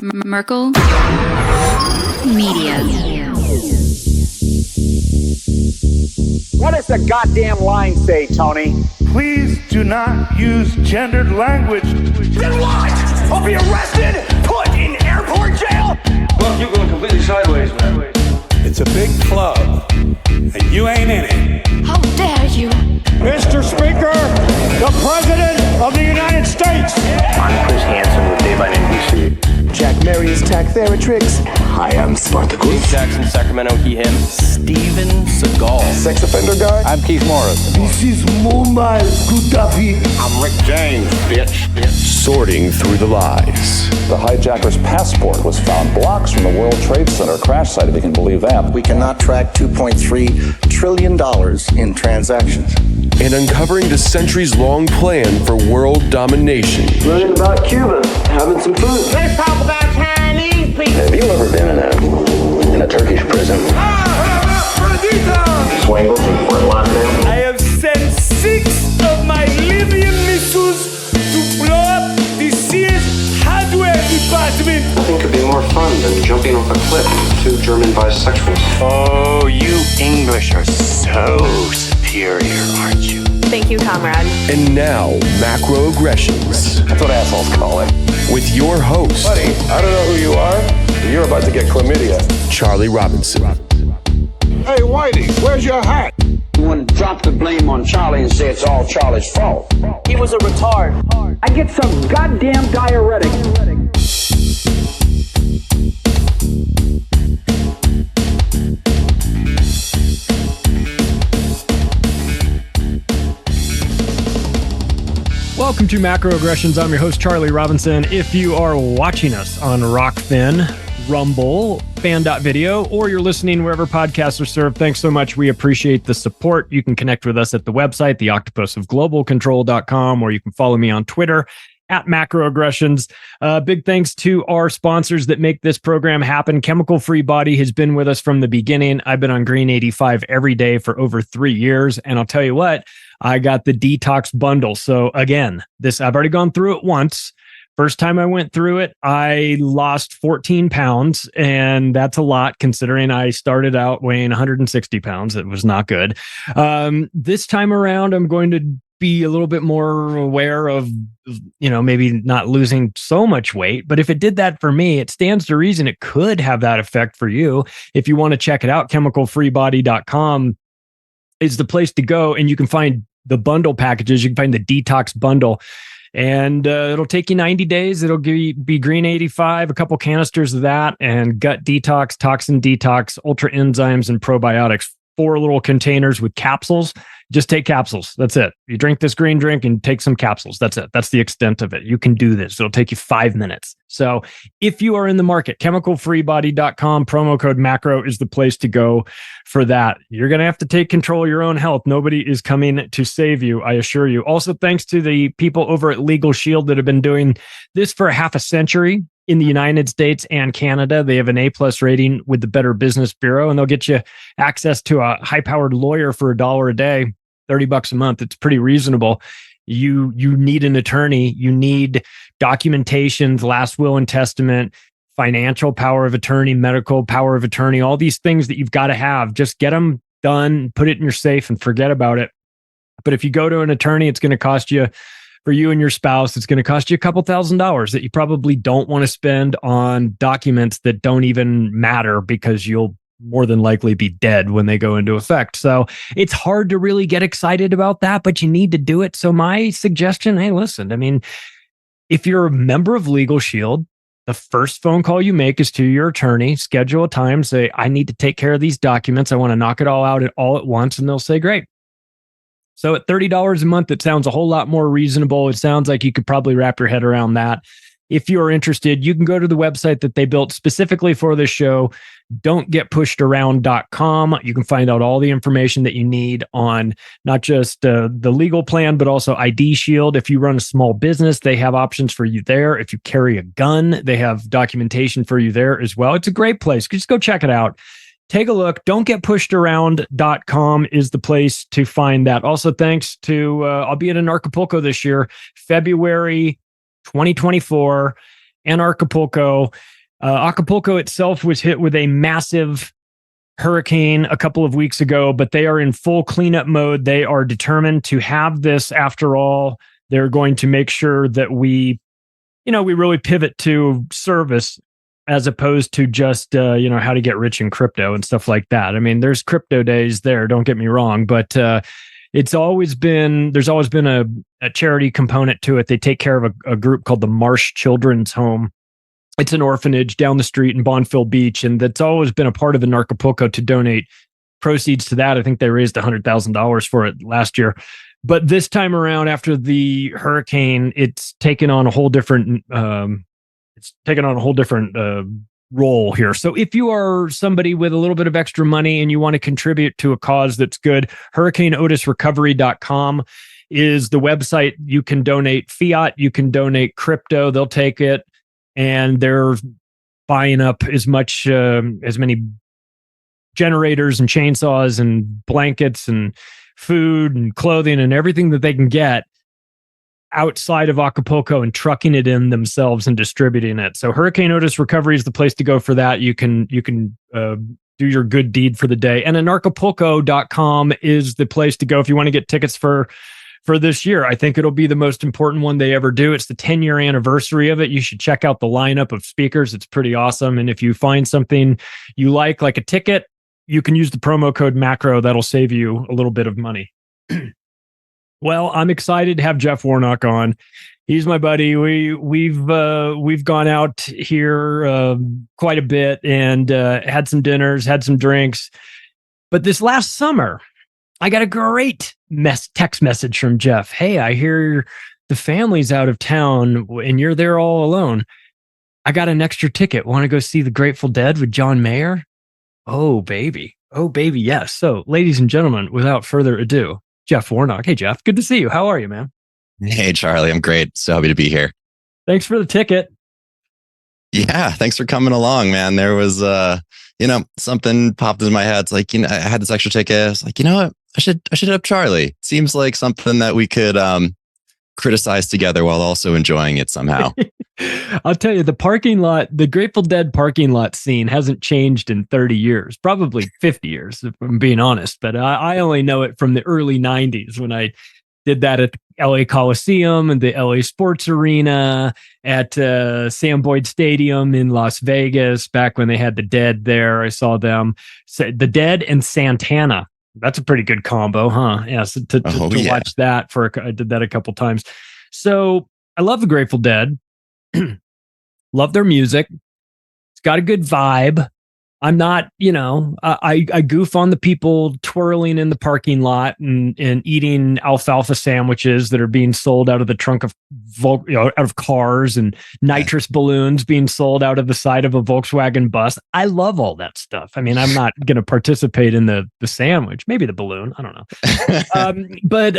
Merkel Media. What does the goddamn line say, Tony? Please do not use gendered language. Then what? I'll be arrested, put in airport jail? Look, you're going completely sideways, man. It's a big club, and you ain't in it. How dare you? Mr. Speaker, the President of the United States. I'm Chris Hansen with Dave on NBC. Jack Marius Tactheratrix. Hi, I'm Spartacus. Jackson, Sacramento, he, him. Steven Seagal. Sex offender guy. I'm Keith Morris. This is Muammar Gaddafi. I'm Rick James, bitch. Sorting through the lies. The hijacker's passport was found blocks from the World Trade Center crash site, if you can believe that. We cannot track $2.3 trillion in transactions. And uncovering the centuries-long plan for world domination. Learning about Cuba, having some food. Let's talk about Chinese people. Have you ever been in a Turkish prison? Swangles in Fort Lauderdale? I have sent 6 of my Libyan missiles to blow up the Sears hardware department. Nothing could be more fun than jumping off a cliff with 2 German bisexuals. Oh, you English are so superior, aren't you? Thank you, comrade. And now, macroaggressions. That's what assholes call it. With your host, Buddy, I don't know who you are, but you're about to get chlamydia. Charlie Robinson. Hey, Whitey, where's your hat? You want to drop the blame on Charlie and say it's all Charlie's fault. He was a retard. I get some goddamn diuretic. Welcome to Macroaggressions. I'm your host, Charlie Robinson. If you are watching us on Rockfin, Rumble, Fan.video, or you're listening wherever podcasts are served, thanks so much. We appreciate the support. You can connect with us at the website, theoctopusofglobalcontrol.com, or you can follow me on Twitter at Macroaggressions. Big thanks to our sponsors that make this program happen. Chemical Free Body has been with us from the beginning. I've been on Green 85 every day for over 3 years. And I'll tell you what, I got the detox bundle. So again, I've already gone through it once. First time I went through it, I lost 14 pounds, and that's a lot considering I started out weighing 160 pounds. It was not good. This time around, I'm going to be a little bit more aware of, maybe not losing so much weight. But if it did that for me, it stands to reason it could have that effect for you. If you want to check it out, chemicalfreebody.com is the place to go, and you can find the bundle packages. You can find the detox bundle. And it'll take you 90 days. It'll be Green 85, a couple canisters of that, and gut detox, toxin detox, ultra enzymes, and probiotics. 4 little containers with capsules. Just take capsules. That's it. You drink this green drink and take some capsules. That's it. That's the extent of it. You can do this. It'll take you 5 minutes. So if you are in the market, chemicalfreebody.com, promo code macro is the place to go for that. You're going to have to take control of your own health. Nobody is coming to save you, I assure you. Also, thanks to the people over at Legal Shield that have been doing this for half a century. In the United States and Canada, they have an A+ rating with the Better Business Bureau, and they'll get you access to a high-powered lawyer for $1 a day, $30 a month. It's pretty reasonable. You need an attorney. You need documentations, last will and testament, financial power of attorney, medical power of attorney, all these things that you've got to have. Just get them done, put it in your safe, and forget about it. But if you go to an attorney, it's going to cost you, for you and your spouse, it's going to cost you a couple $1,000s that you probably don't want to spend on documents that don't even matter because you'll more than likely be dead when they go into effect. So it's hard to really get excited about that, but you need to do it. So my suggestion, hey, listen, if you're a member of Legal Shield, the first phone call you make is to your attorney, schedule a time, say, I need to take care of these documents. I want to knock it all out all at once. And they'll say, great. So at $30 a month, it sounds a whole lot more reasonable. It sounds like you could probably wrap your head around that. If you're interested, you can go to the website that they built specifically for this show, don'tgetpushedaround.com. You can find out all the information that you need on not just the legal plan, but also ID Shield. If you run a small business, they have options for you there. If you carry a gun, they have documentation for you there as well. It's a great place. Just go check it out. Take a look. Don'tgetpushedaround.com is the place to find that. Also, thanks to, I'll be in Acapulco this year, February 2024. and Acapulco. Acapulco itself was hit with a massive hurricane a couple of weeks ago, but they are in full cleanup mode. They are determined to have this after all. They're going to make sure that we really pivot to service as opposed to just, how to get rich in crypto and stuff like that. I mean, there's crypto days there, don't get me wrong, but there's always been a charity component to it. They take care of a group called the Marsh Children's Home. It's an orphanage down the street in Bonfil Beach, and that's always been a part of Acapulco to donate proceeds to that. I think they raised $100,000 for it last year. But this time around, after the hurricane, it's taken on a whole different role here. So if you are somebody with a little bit of extra money and you want to contribute to a cause that's good, HurricaneOtisRecovery.com is the website. You can donate fiat, you can donate crypto, they'll take it, and they're buying up as many generators and chainsaws and blankets and food and clothing and everything that they can get outside of Acapulco and trucking it in themselves and distributing it. So Hurricane Otis Recovery is the place to go for that. You can do your good deed for the day. And Acapulco.com is the place to go if you want to get tickets for this year. I think it'll be the most important one they ever do. It's the 10-year anniversary of it. You should check out the lineup of speakers. It's pretty awesome. And if you find something you like a ticket, you can use the promo code MACRO. That'll save you a little bit of money. Well, I'm excited to have Jeff Warnock on. He's my buddy. We've gone out here quite a bit and had some dinners, had some drinks. But this last summer, I got a great text message from Jeff. Hey, I hear the family's out of town and you're there all alone. I got an extra ticket. Want to go see the Grateful Dead with John Mayer? Oh, baby. Yes. So, ladies and gentlemen, without further ado, Jeff Warnock. Hey, Jeff. Good to see you. How are you, man? Hey, Charlie. I'm great. So happy to be here. Thanks for the ticket. Yeah. Thanks for coming along, man. There was, something popped in my head. It's like, I had this extra ticket. I was like, you know what? I should hit up Charlie. Seems like something that we could criticize together while also enjoying it somehow. I'll tell you, the Grateful Dead parking lot scene hasn't changed in 30 years, probably 50 years, if I'm being honest. But I only know it from the early 90s when I did that at the LA Coliseum and the LA Sports Arena, at Sam Boyd Stadium in Las Vegas, back when they had the Dead there. I saw them. The Dead and Santana. That's a pretty good combo, huh? Yeah, so to watch that I did that a couple times. So I love the Grateful Dead. Love their music. It's got a good vibe. I'm not, I goof on the people twirling in the parking lot and eating alfalfa sandwiches that are being sold out of the trunk of out of cars, and nitrous balloons being sold out of the side of a Volkswagen bus. I love all that stuff. I mean, I'm not going to participate in the sandwich, maybe the balloon. I don't know. But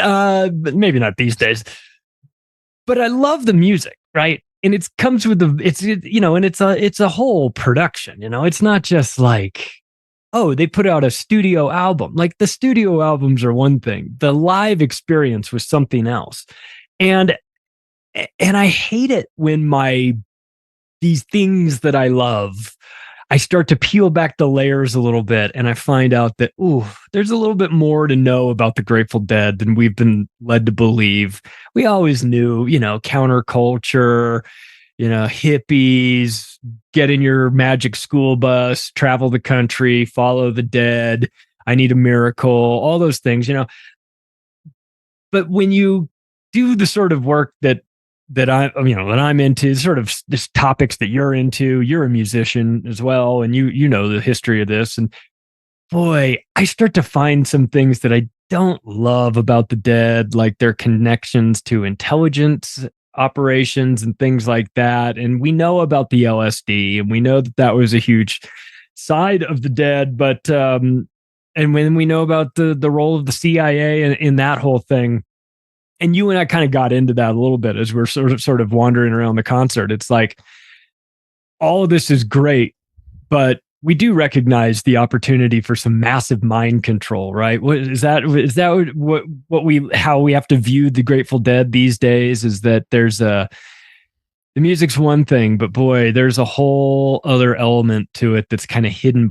maybe not these days. But I love the music, right? And it comes with it's a whole production, It's not just like, oh, they put out a studio album. Like, the studio albums are one thing. The live experience was something else. And I hate it when these things that I love, I start to peel back the layers a little bit and I find out that, there's a little bit more to know about the Grateful Dead than we've been led to believe. We always knew, counterculture, hippies, get in your magic school bus, travel the country, follow the Dead, I need a miracle, all those things, But when you do the sort of work that I'm into, sort of this topics that you're into, you're a musician as well, and you know the history of this, and boy, I start to find some things that I don't love about the Dead, like their connections to intelligence operations and things like that. And we know about the LSD, and we know that was a huge side of the Dead, but and when we know about the role of the CIA in that whole thing. And you and I kind of got into that a little bit as we're sort of wandering around the concert. It's like, all of this is great, but we do recognize the opportunity for some massive mind control, right? How we have to view the Grateful Dead these days? Is that there's the music's one thing, but boy, there's a whole other element to it that's kind of hidden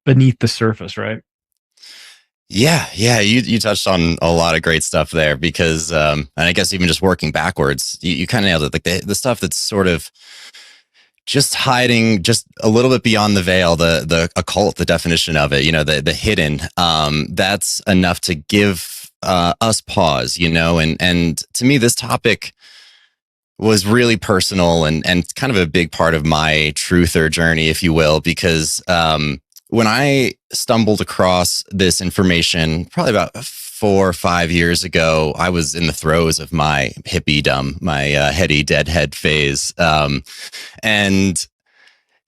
beneath the surface, right? Yeah, you touched on a lot of great stuff there because, and I guess even just working backwards, you kind of nailed it. Like the stuff that's sort of just hiding just a little bit beyond the veil, the occult, the definition of it, the hidden, that's enough to give us pause, and to me, this topic was really personal and kind of a big part of my truther journey, if you will, because when I stumbled across this information, probably about 4 or 5 years ago, I was in the throes of my hippiedom, my heady deadhead phase. And,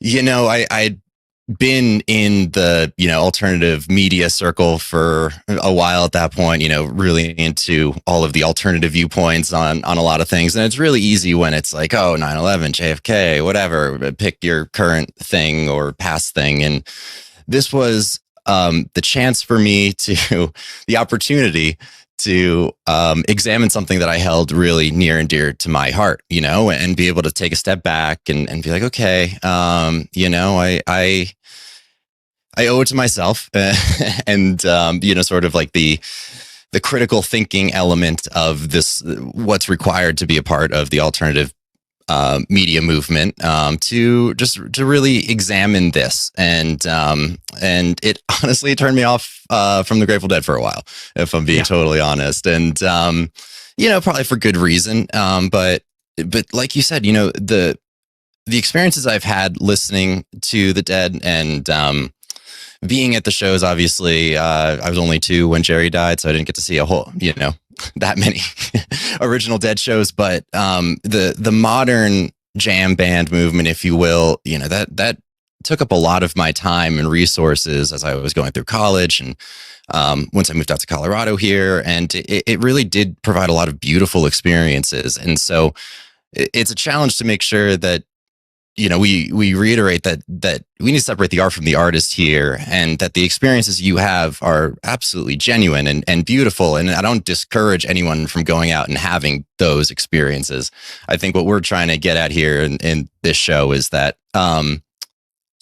I'd been in the, alternative media circle for a while at that point, really into all of the alternative viewpoints on a lot of things. And it's really easy when it's like, oh, 9/11, JFK, whatever, pick your current thing or past thing. And this was the chance for me the opportunity to examine something that I held really near and dear to my heart, and be able to take a step back and be like, okay, I owe it to myself and, sort of like the critical thinking element of this, what's required to be a part of the alternative media movement, to really examine this. And it honestly turned me off from the Grateful Dead for a while, if I'm being totally honest. And, probably for good reason. But like you said, the experiences I've had listening to the Dead and, being at the shows, obviously, I was only 2 when Jerry died, so I didn't get to see a whole, that many original Dead shows. But the modern jam band movement, if you will, that took up a lot of my time and resources as I was going through college, and once I moved out to Colorado here, and it really did provide a lot of beautiful experiences. And so it's a challenge to make sure that we reiterate that we need to separate the art from the artist here, and that the experiences you have are absolutely genuine and beautiful. And I don't discourage anyone from going out and having those experiences. I think what we're trying to get at here in this show is that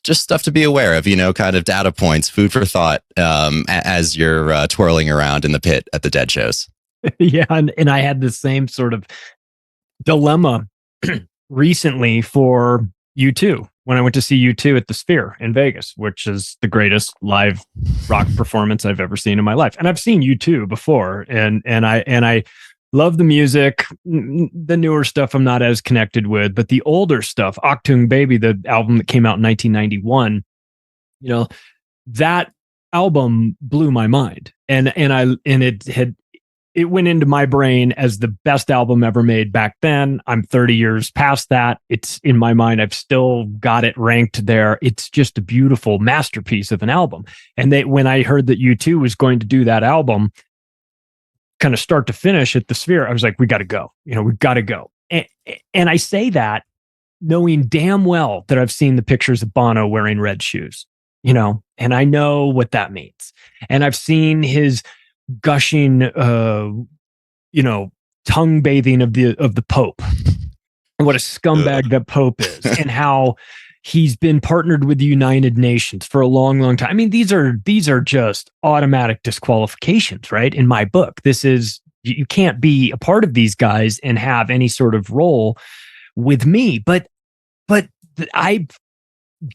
just stuff to be aware of, kind of data points, food for thought, as you're twirling around in the pit at the Dead shows. Yeah, and I had the same sort of dilemma recently for U2 when I went to see U2 at the Sphere in Vegas, which is the greatest live rock performance I've ever seen in my life. And I've seen U2 before, and I love the music. The newer stuff I'm not as connected with, but the older stuff, Achtung Baby, the album that came out in 1991, that album blew my mind, and it went into my brain as the best album ever made back then. I'm 30 years past that. It's in my mind. I've still got it ranked there. It's just a beautiful masterpiece of an album. And when I heard that U2 was going to do that album, kind of start to finish at the Sphere, I was like, we got to go. We've got to go. And I say that knowing damn well that I've seen the pictures of Bono wearing red shoes, and I know what that means. And I've seen his gushing, tongue bathing of the Pope, and what a scumbag that Pope is, and how he's been partnered with the United Nations for a long, long time. I mean, these are just automatic disqualifications, right? In my book, you can't be a part of these guys and have any sort of role with me. But I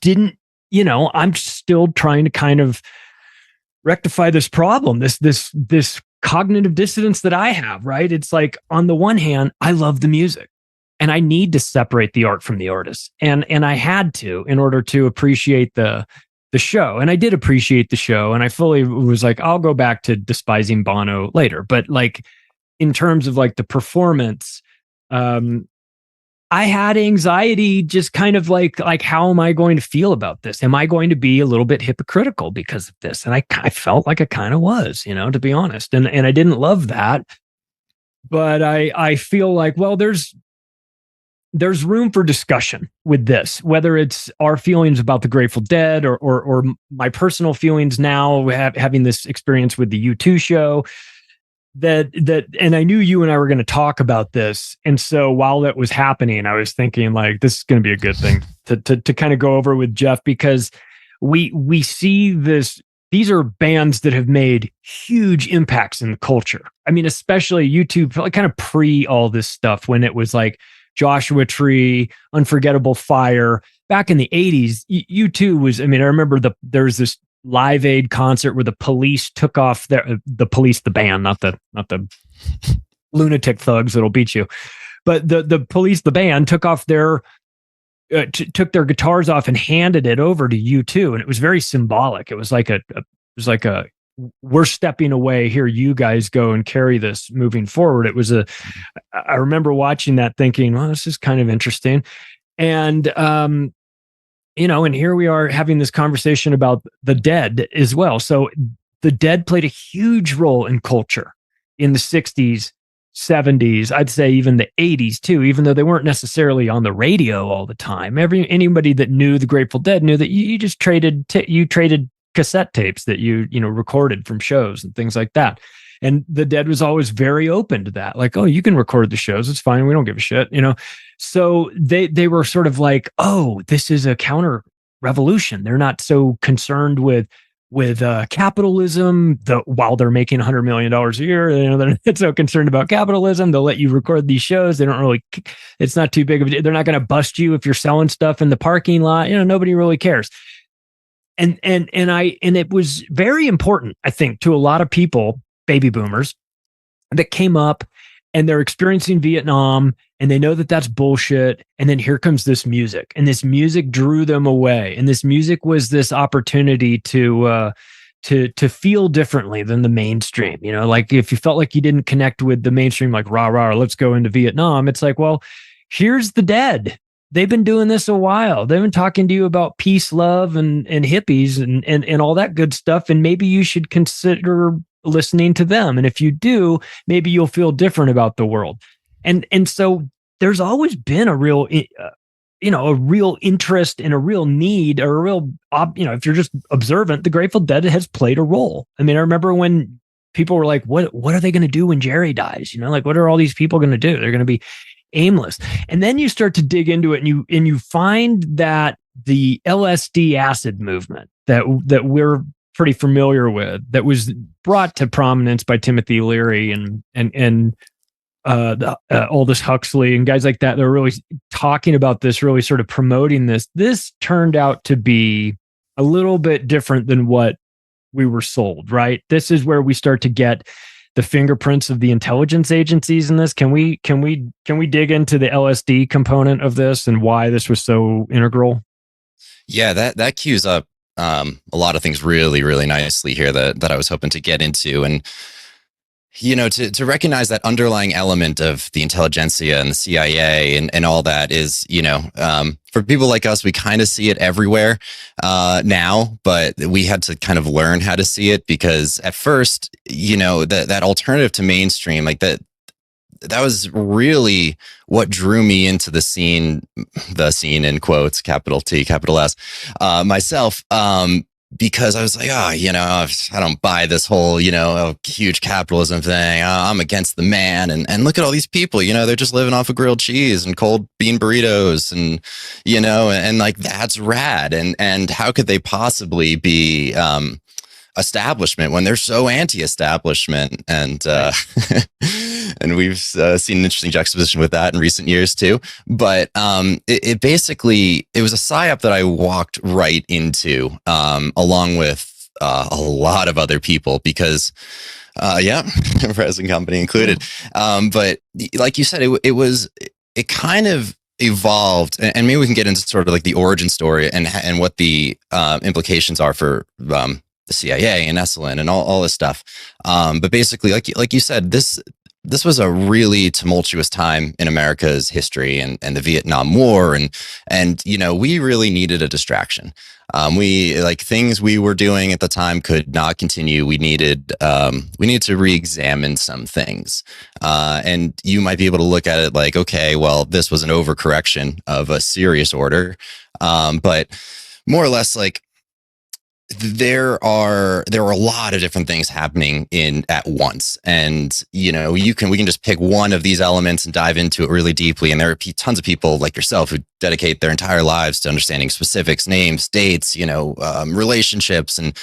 didn't, I'm still trying to kind of rectify this problem, this cognitive dissonance that I have, right? It's like, on the one hand, I love the music and I need to separate the art from the artist. And I had to, in order to appreciate the show. And I did appreciate the show. And I fully was like, I'll go back to despising Bono later. But like, in terms of like the performance, I had anxiety, just kind of like, how am I going to feel about this? Am I going to be a little bit hypocritical because of this? And I felt like I kind of was, to be honest. And I didn't love that. But I feel like, well, there's room for discussion with this, whether it's our feelings about the Grateful Dead or my personal feelings now, having this experience with the U2 show. and I knew you and I were going to talk about this. And so while that was happening, I was thinking like, this is going to be a good thing to kind of go over with Jeff, because we see this. These are bands that have made huge impacts in the culture. I mean, especially YouTube, like kind of pre all this stuff, when it was like Joshua Tree, Unforgettable Fire. Back in the 80s, U2 was, I mean, I remember there was this Live Aid concert where the Police took off the Police, the band, not the lunatic thugs that'll beat you, but the Police, the band, took off took their guitars off and handed it over to U2, and it was very symbolic. It was like we're stepping away here. You guys go and carry this moving forward. I remember watching that thinking, well, this is kind of interesting. And, and here we are having this conversation about the Dead as well. So the Dead played a huge role in culture in the 60s, 70s, I'd say even the 80s too, even though they weren't necessarily on the radio all the time. Anybody that knew the Grateful Dead knew that you just traded cassette tapes that you recorded from shows and things like that. And the Dead was always very open to that. Like, oh, you can record the shows. It's fine. We don't give a shit, So they were sort of like, oh, this is a counter revolution. They're not so concerned with capitalism, while they're making $100 million a year, they're not so concerned about capitalism. They'll let you record these shows. They don't really, it's not too big of a deal. They're not going to bust you if you're selling stuff in the parking lot. Nobody really cares. And it was very important, I think, to a lot of people, baby boomers, that came up and they're experiencing Vietnam and they know that that's bullshit. And then here comes this music, and this music drew them away. And this music was this opportunity to feel differently than the mainstream. Like if you felt like you didn't connect with the mainstream, like rah, rah, let's go into Vietnam. It's like, well, here's the Dead. They've been doing this a while. They've been talking to you about peace, love, and hippies and all that good stuff. And maybe you should consider listening to them. And if you do, maybe you'll feel different about the world. And so there's always been a real, a real interest and a real need, or a real, if you're just observant, the Grateful Dead has played a role. I mean, I remember when people were like, what are they going to do when Jerry dies? Like, what are all these people going to do? They're going to be aimless. And then you start to dig into it, and you find that the LSD acid movement that we're pretty familiar with, that was brought to prominence by Timothy Leary and Aldous Huxley and guys like that. They're really talking about this, really sort of promoting this. This turned out to be a little bit different than what we were sold, right? This is where we start to get the fingerprints of the intelligence agencies in this. Can we dig into the LSD component of this and why this was so integral? Yeah, that cues up a lot of things really, really nicely here that I was hoping to get into. And to recognize that underlying element of the intelligentsia and the CIA and all that is, for people like us, we kind of see it everywhere now, but we had to kind of learn how to see it, because at first, that alternative to mainstream, like that was really what drew me into the scene in quotes, capital T, capital S, myself, because I was like, I don't buy this whole, huge capitalism thing. I'm against the man. And look at all these people, they're just living off of grilled cheese and cold bean burritos and, and like, that's rad. And how could they possibly be, establishment when they're so anti-establishment? And and we've seen an interesting juxtaposition with that in recent years too. But it basically, it was a psyop that I walked right into, along with a lot of other people, because present company included. But like you said, it kind of evolved, and maybe we can get into sort of like the origin story and what the implications are for the CIA and Esalen and all this stuff. But basically, like you said, this was a really tumultuous time in America's history and the Vietnam War. And we really needed a distraction. Things we were doing at the time could not continue. We needed to re-examine some things. And you might be able to look at it like, okay, well, this was an overcorrection of a serious order. But more or less, like, there are a lot of different things happening at once, and we can just pick one of these elements and dive into it really deeply. And there are tons of people like yourself who dedicate their entire lives to understanding specifics, names, dates, relationships, and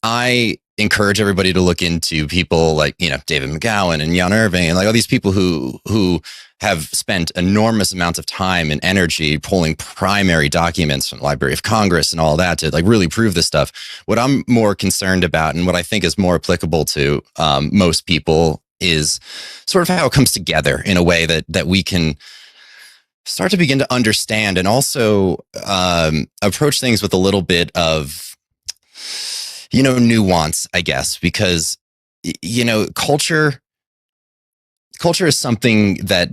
I encourage everybody to look into people like David McGowan and Jan Irving and like all these people who have spent enormous amounts of time and energy pulling primary documents from the Library of Congress and all that to like really prove this stuff. What I'm more concerned about and what I think is more applicable to most people is sort of how it comes together in a way that we can start to begin to understand and also approach things with a little bit of nuance, I guess, because culture is something that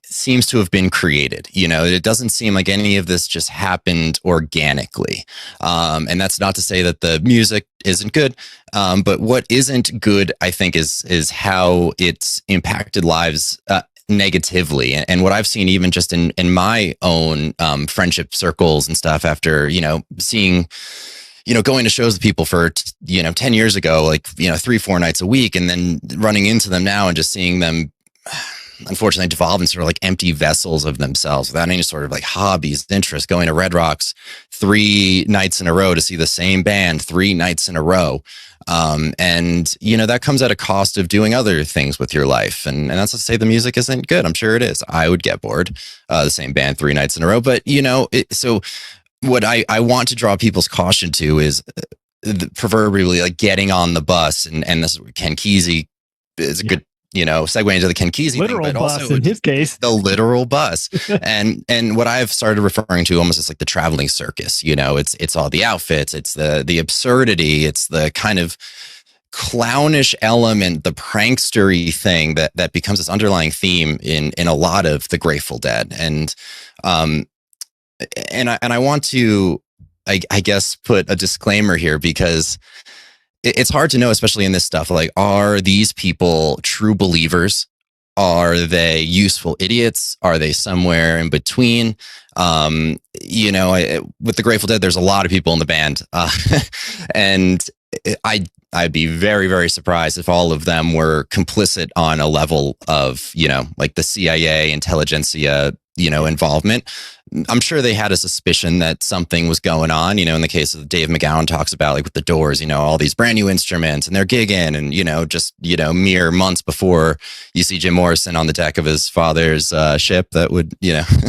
seems to have been created. It doesn't seem like any of this just happened organically. And that's not to say that the music isn't good. But what isn't good, I think, is how it's impacted lives negatively. And what I've seen even just in my own friendship circles and stuff after, seeing going to shows with people for, 10 years ago, like, 3-4 nights a week, and then running into them now and just seeing them, unfortunately, devolve into sort of like empty vessels of themselves without any sort of like hobbies, interests, going to Red Rocks 3 nights in a row to see the same band 3 nights in a row. And that comes at a cost of doing other things with your life. And that's to say the music isn't good. I'm sure it is. I would get bored, the same band 3 nights in a row, but so what I want to draw people's caution to is proverbially like getting on the bus, and this Ken Kesey is a good segue into the Ken Kesey literal thing, but bus also in his case, the literal bus, and what I've started referring to almost as like the traveling circus. It's all the outfits, it's the absurdity, it's the kind of clownish element, the prankstery thing that becomes this underlying theme in a lot of the Grateful Dead, and I want to, I guess, put a disclaimer here because it's hard to know, especially in this stuff. Like, are these people true believers? Are they useful idiots? Are they somewhere in between? With the Grateful Dead, there's a lot of people in the band, and I'd be very, very surprised if all of them were complicit on a level of, like the CIA intelligentsia, involvement. I'm sure they had a suspicion that something was going on, in the case of Dave McGowan talks about, like with the Doors, all these brand new instruments and they're gigging and, just, mere months before you see Jim Morrison on the deck of his father's ship that would,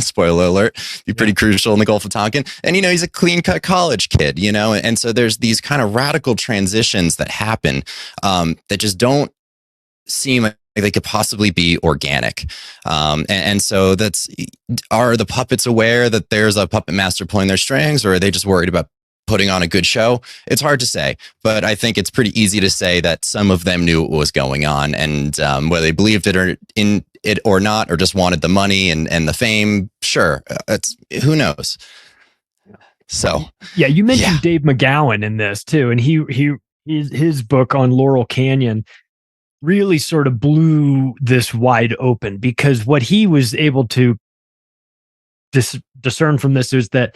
spoiler alert, be pretty crucial in the Gulf of Tonkin. And, he's a clean cut college kid, and so there's these kind of radical transitions that happen that just don't seem like they could possibly be organic. And so are the puppets aware that there's a puppet master pulling their strings, or are they just worried about putting on a good show? It's hard to say, but I think it's pretty easy to say that some of them knew what was going on, and whether they believed it or not, or just wanted the money and the fame, sure, who knows. So yeah, you mentioned Dave McGowan in this too, and his book on Laurel Canyon really sort of blew this wide open, because what he was able to discern from this is that,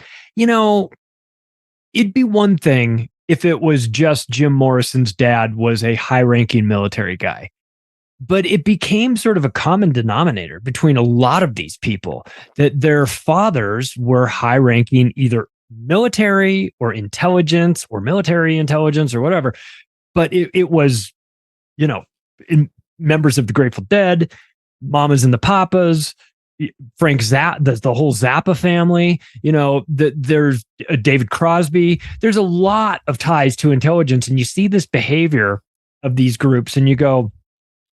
it'd be one thing if it was just Jim Morrison's dad was a high-ranking military guy, but it became sort of a common denominator between a lot of these people that their fathers were high-ranking, either military or intelligence or military intelligence or whatever. But it was, in members of the Grateful Dead, Mamas and the Papas, Frank Zappa, the whole Zappa family, there's David Crosby. There's a lot of ties to intelligence, and you see this behavior of these groups, and you go,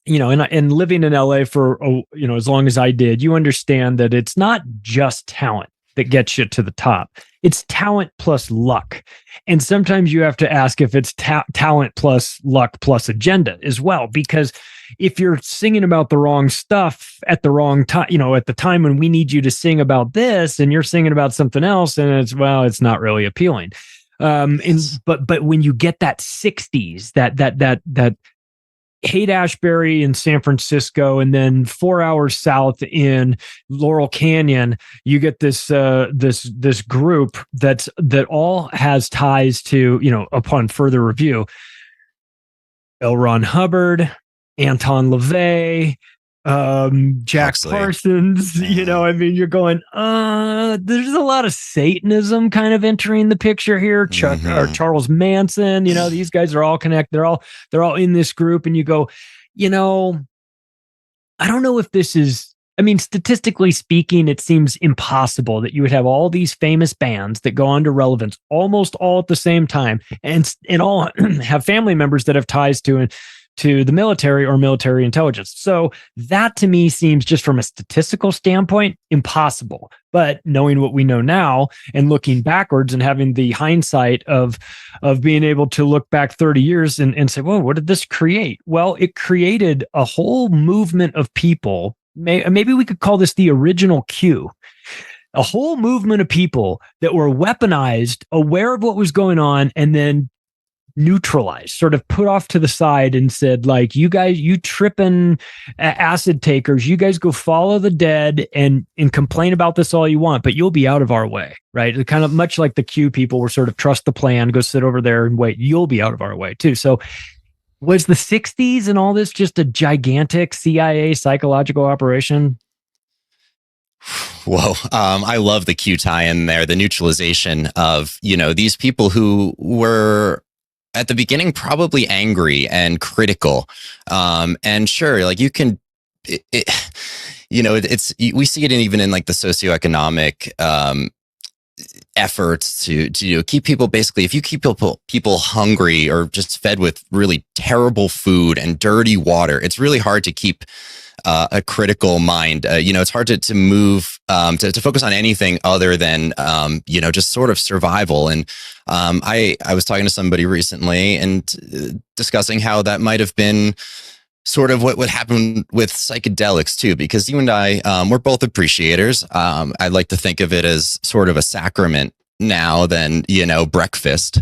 and living in LA for, as long as I did, you understand that it's not just talent that gets you to the top. It's talent plus luck. And sometimes you have to ask if it's talent plus luck plus agenda as well, because if you're singing about the wrong stuff at the wrong time, at the time when we need you to sing about this, and you're singing about something else, and it's not really appealing. But when you get that 60s, that Haight-Ashbury in San Francisco, and then 4 hours south in Laurel Canyon, you get this this group that all has ties to, upon further review, L. Ron Hubbard, Anton LaVey, Jack Huxley. Parsons. You're going, there's a lot of Satanism kind of entering the picture here. Chuck or Charles Manson, these guys are all connected. They're all in this group, and you go, I don't know if this is, statistically speaking, it seems impossible that you would have all these famous bands that go on to relevance almost all at the same time, and all have family members that have ties to the military or military intelligence. So that to me seems, just from a statistical standpoint, impossible. But knowing what we know now and looking backwards and having the hindsight of being able to look back 30 years and say, whoa, what did this create? Well, it created a whole movement of people. Maybe we could call this the original Q. A whole movement of people that were weaponized, aware of what was going on, and then neutralized, sort of put off to the side and said, like, you guys, you tripping acid takers, you guys go follow the dead and complain about this all you want, but you'll be out of our way, right? It kind of much like the Q people were sort of, trust the plan, go sit over there and wait, you'll be out of our way too. So was the 60s and all this just a gigantic CIA psychological operation? Whoa. I love the Q tie in there, the neutralization of, these people who were at the beginning probably angry and critical. And sure, like you can, we see it even in like the socioeconomic efforts to keep people, basically, if you keep people hungry or just fed with really terrible food and dirty water, it's really hard to keep a critical mind. It's hard to move, to focus on anything other than, just sort of survival. And I was talking to somebody recently and discussing how that might have been sort of what would happen with psychedelics too, because you and I, we're both appreciators. I like to think of it as sort of a sacrament now than, breakfast,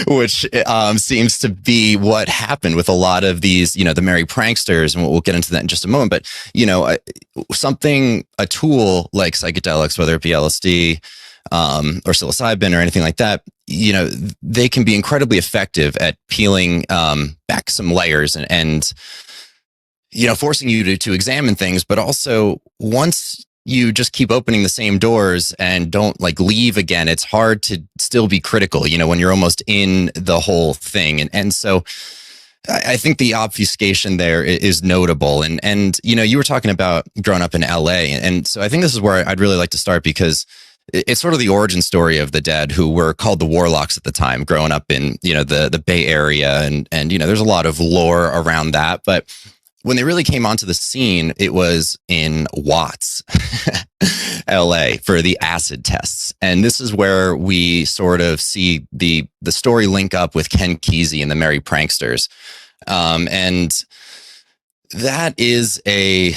which seems to be what happened with a lot of these, the merry pranksters. And we'll get into that in just a moment. But, a tool like psychedelics, whether it be LSD or psilocybin or anything like that, they can be incredibly effective at peeling back some layers and forcing you to examine things. But also, once you just keep opening the same doors and don't like leave again, it's hard to still be critical, when you're almost in the whole thing. And so I think the obfuscation there is notable. And you were talking about growing up in LA. And so I think this is where I'd really like to start, because it's sort of the origin story of the Dead, who were called the Warlocks at the time, growing up in, the Bay Area. And there's a lot of lore around that. But when they really came onto the scene, it was in Watts, LA, for the acid tests. And this is where we sort of see the story link up with Ken Kesey and the Merry Pranksters. And that is a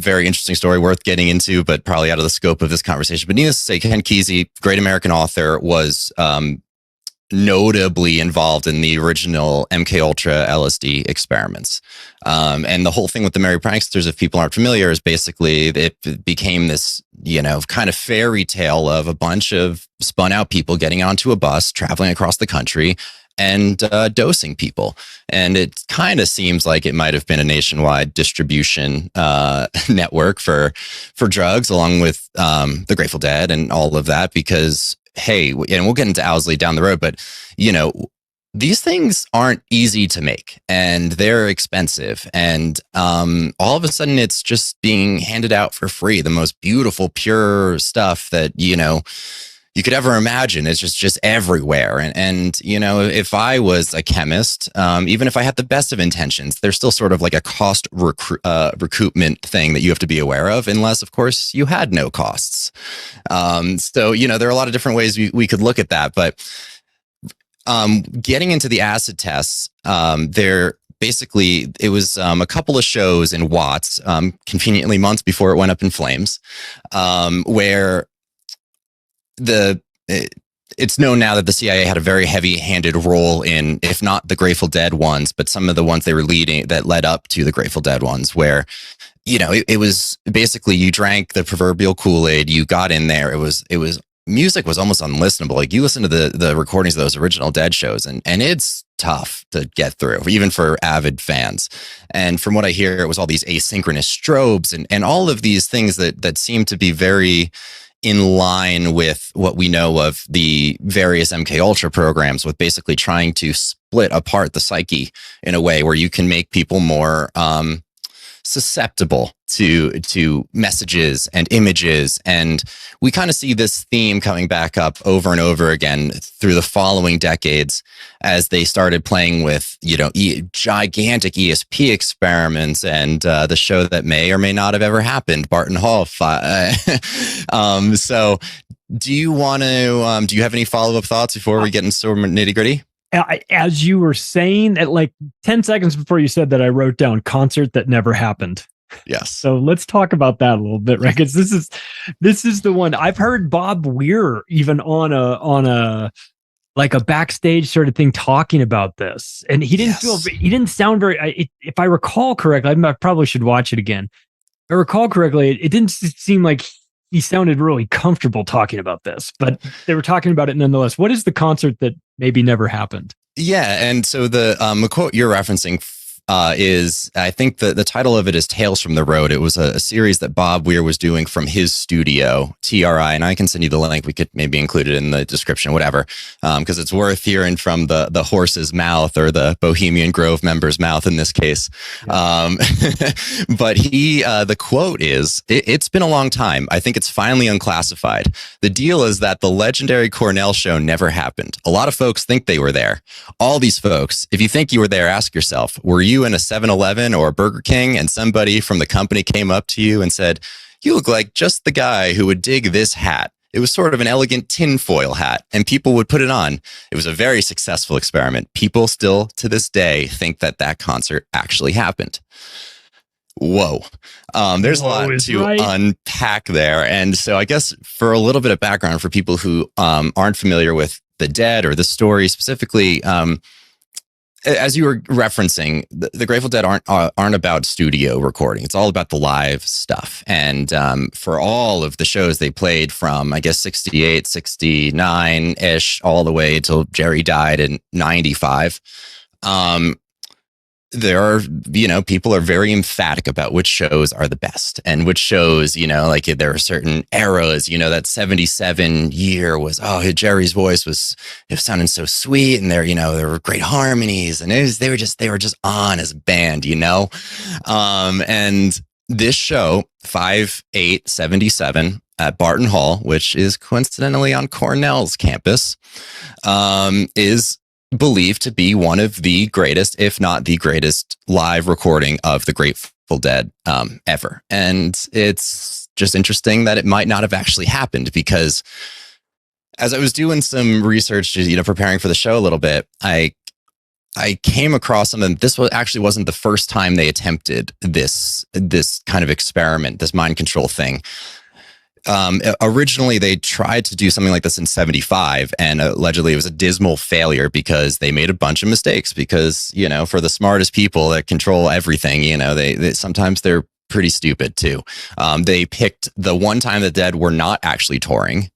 very interesting story worth getting into, but probably out of the scope of this conversation. But needless to say, Ken Kesey, great American author, was notably involved in the original MK Ultra LSD experiments. And the whole thing with the Merry Pranksters, if people aren't familiar, is basically it became this, kind of fairy tale of a bunch of spun out people getting onto a bus, traveling across the country, and dosing people. And it kind of seems like it might have been a nationwide distribution network for drugs, along with the Grateful Dead and all of that, because hey, and we'll get into Owsley down the road, but these things aren't easy to make and they're expensive. And all of a sudden it's just being handed out for free. The most beautiful, pure stuff that, you could ever imagine is just everywhere. And if I was a chemist, even if I had the best of intentions, there's still sort of like a cost recoupment thing that you have to be aware of, unless, of course, you had no costs. So, there are a lot of different ways we could look at that. But getting into the acid tests, basically, it was a couple of shows in Watts, conveniently months before it went up in flames, where it's known now that the CIA had a very heavy-handed role in, if not the Grateful Dead ones, but some of the ones they were leading that led up to the Grateful Dead ones, where, you know, it was basically you drank the proverbial Kool-Aid, you got in there. It was music was almost unlistenable. Like you listen to the recordings of those original Dead shows, and it's tough to get through, even for avid fans. And from what I hear, it was all these asynchronous strobes and all of these things that seem to be very in line with what we know of the various MK Ultra programs, with basically trying to split apart the psyche in a way where you can make people more susceptible to messages and images. And we kind of see this theme coming back up over and over again through the following decades as they started playing with, you know, gigantic ESP experiments and the show that may or may not have ever happened, Barton Hall. So do you want to, do you have any follow-up thoughts before we get into some nitty gritty? As you were saying, at like 10 seconds before you said that, I wrote down concert that never happened. Yes. So let's talk about that a little bit, right? Because this is the one I've heard Bob Weir even on a like a backstage sort of thing talking about this, and he didn't sound very. If I recall correctly, I probably should watch it again. If I recall correctly, it didn't seem like he sounded really comfortable talking about this, but they were talking about it nonetheless. What is the concert that maybe never happened? Yeah, and so the quote you're referencing is, I think the title of it is Tales from the Road. It was a series that Bob Weir was doing from his studio, TRI, and I can send you the link. We could maybe include it in the description, whatever, because it's worth hearing from the horse's mouth, or the Bohemian Grove member's mouth in this case. Yeah. But the quote is, it's been a long time. I think it's finally unclassified. The deal is that the legendary Cornell show never happened. A lot of folks think they were there. All these folks, if you think you were there, ask yourself, were you in a 7-Eleven or a Burger King and somebody from the company came up to you and said, you look like just the guy who would dig this hat? It was sort of an elegant tinfoil hat, and people would put it on. It was a very successful experiment. People still to this day think that concert actually happened. Whoa. There's a lot to unpack there. And so I guess for a little bit of background for people who aren't familiar with the Dead or the story specifically, as you were referencing, the Grateful Dead aren't about studio recording. It's all about the live stuff. And for all of the shows they played from, I guess, 68, 69-ish, all the way till Jerry died in 95, there are, people are very emphatic about which shows are the best and which shows, like there are certain eras, that 77 year was, Jerry's voice was sounding so sweet, and there were great harmonies, and they were just on as a band, and this show 5/8/77 at Barton Hall, which is coincidentally on Cornell's campus, is believed to be one of the greatest, if not the greatest, live recording of the Grateful Dead ever. And it's just interesting that it might not have actually happened, because as I was doing some research, preparing for the show a little bit, I came across something. This wasn't the first time they attempted this kind of experiment, this mind control thing. Originally, they tried to do something like this in 75, and allegedly it was a dismal failure because they made a bunch of mistakes. Because, for the smartest people that control everything, they sometimes they're pretty stupid too. They picked the one time the Dead were not actually touring.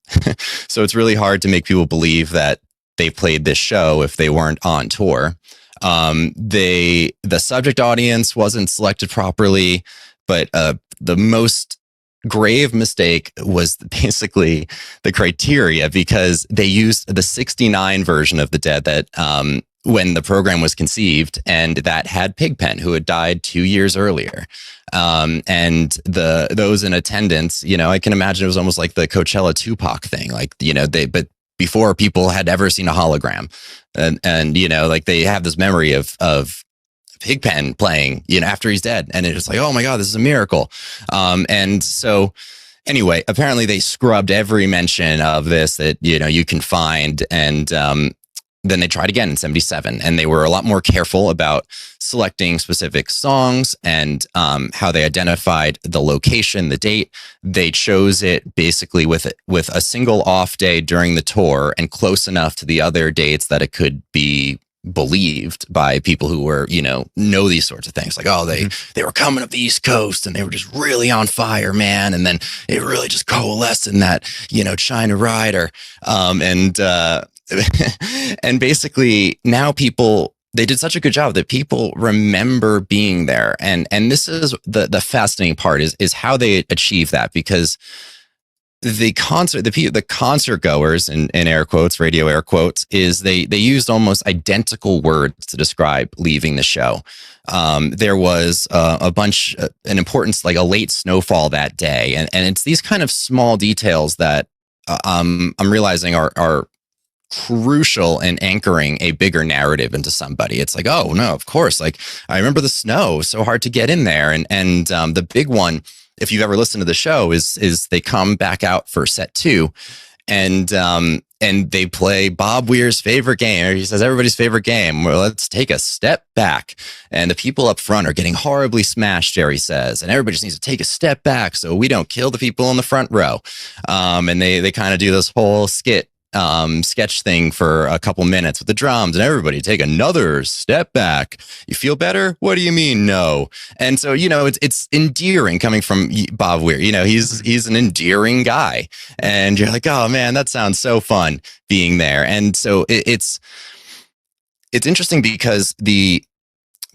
So it's really hard to make people believe that they played this show if they weren't on tour. The subject audience wasn't selected properly, but the most grave mistake was basically the criteria, because they used the 69 version of the Dead that when the program was conceived, and that had Pigpen, who had died 2 years earlier. And those in attendance, I can imagine it was almost like the Coachella Tupac thing, but before people had ever seen a hologram, and they have this memory of Pigpen playing, after he's dead. And it's like, oh my God, this is a miracle. And so anyway, apparently they scrubbed every mention of this that, you can find. And then they tried again in 77, and they were a lot more careful about selecting specific songs and how they identified the location, the date. They chose it basically with a single off day during the tour and close enough to the other dates that it could be believed by people who were, know these sorts of things. Like, oh, they were coming up the East Coast and they were just really on fire, man. And then it really just coalesced in that, China Rider. And basically now they did such a good job that people remember being there. And this is the fascinating part is how they achieve that, because the concert goers, in air quotes, radio air quotes, is they used almost identical words to describe leaving the show. There was an importance, like a late snowfall that day. And it's these kind of small details that I'm realizing are crucial in anchoring a bigger narrative into somebody. It's like, oh no, of course. Like, I remember the snow, so hard to get in there. And the big one, if you've ever listened to the show, is they come back out for set 2, and they play Bob Weir's favorite game. Or he says everybody's favorite game. Well, let's take a step back. And the people up front are getting horribly smashed, Jerry says, and everybody just needs to take a step back so we don't kill the people in the front row. And they kind of do this whole sketch thing for a couple minutes with the drums, and everybody take another step back. You feel better? What do you mean no? And so, it's endearing coming from Bob Weir. He's an endearing guy, and you're like, oh man, that sounds so fun being there. And so it's interesting because the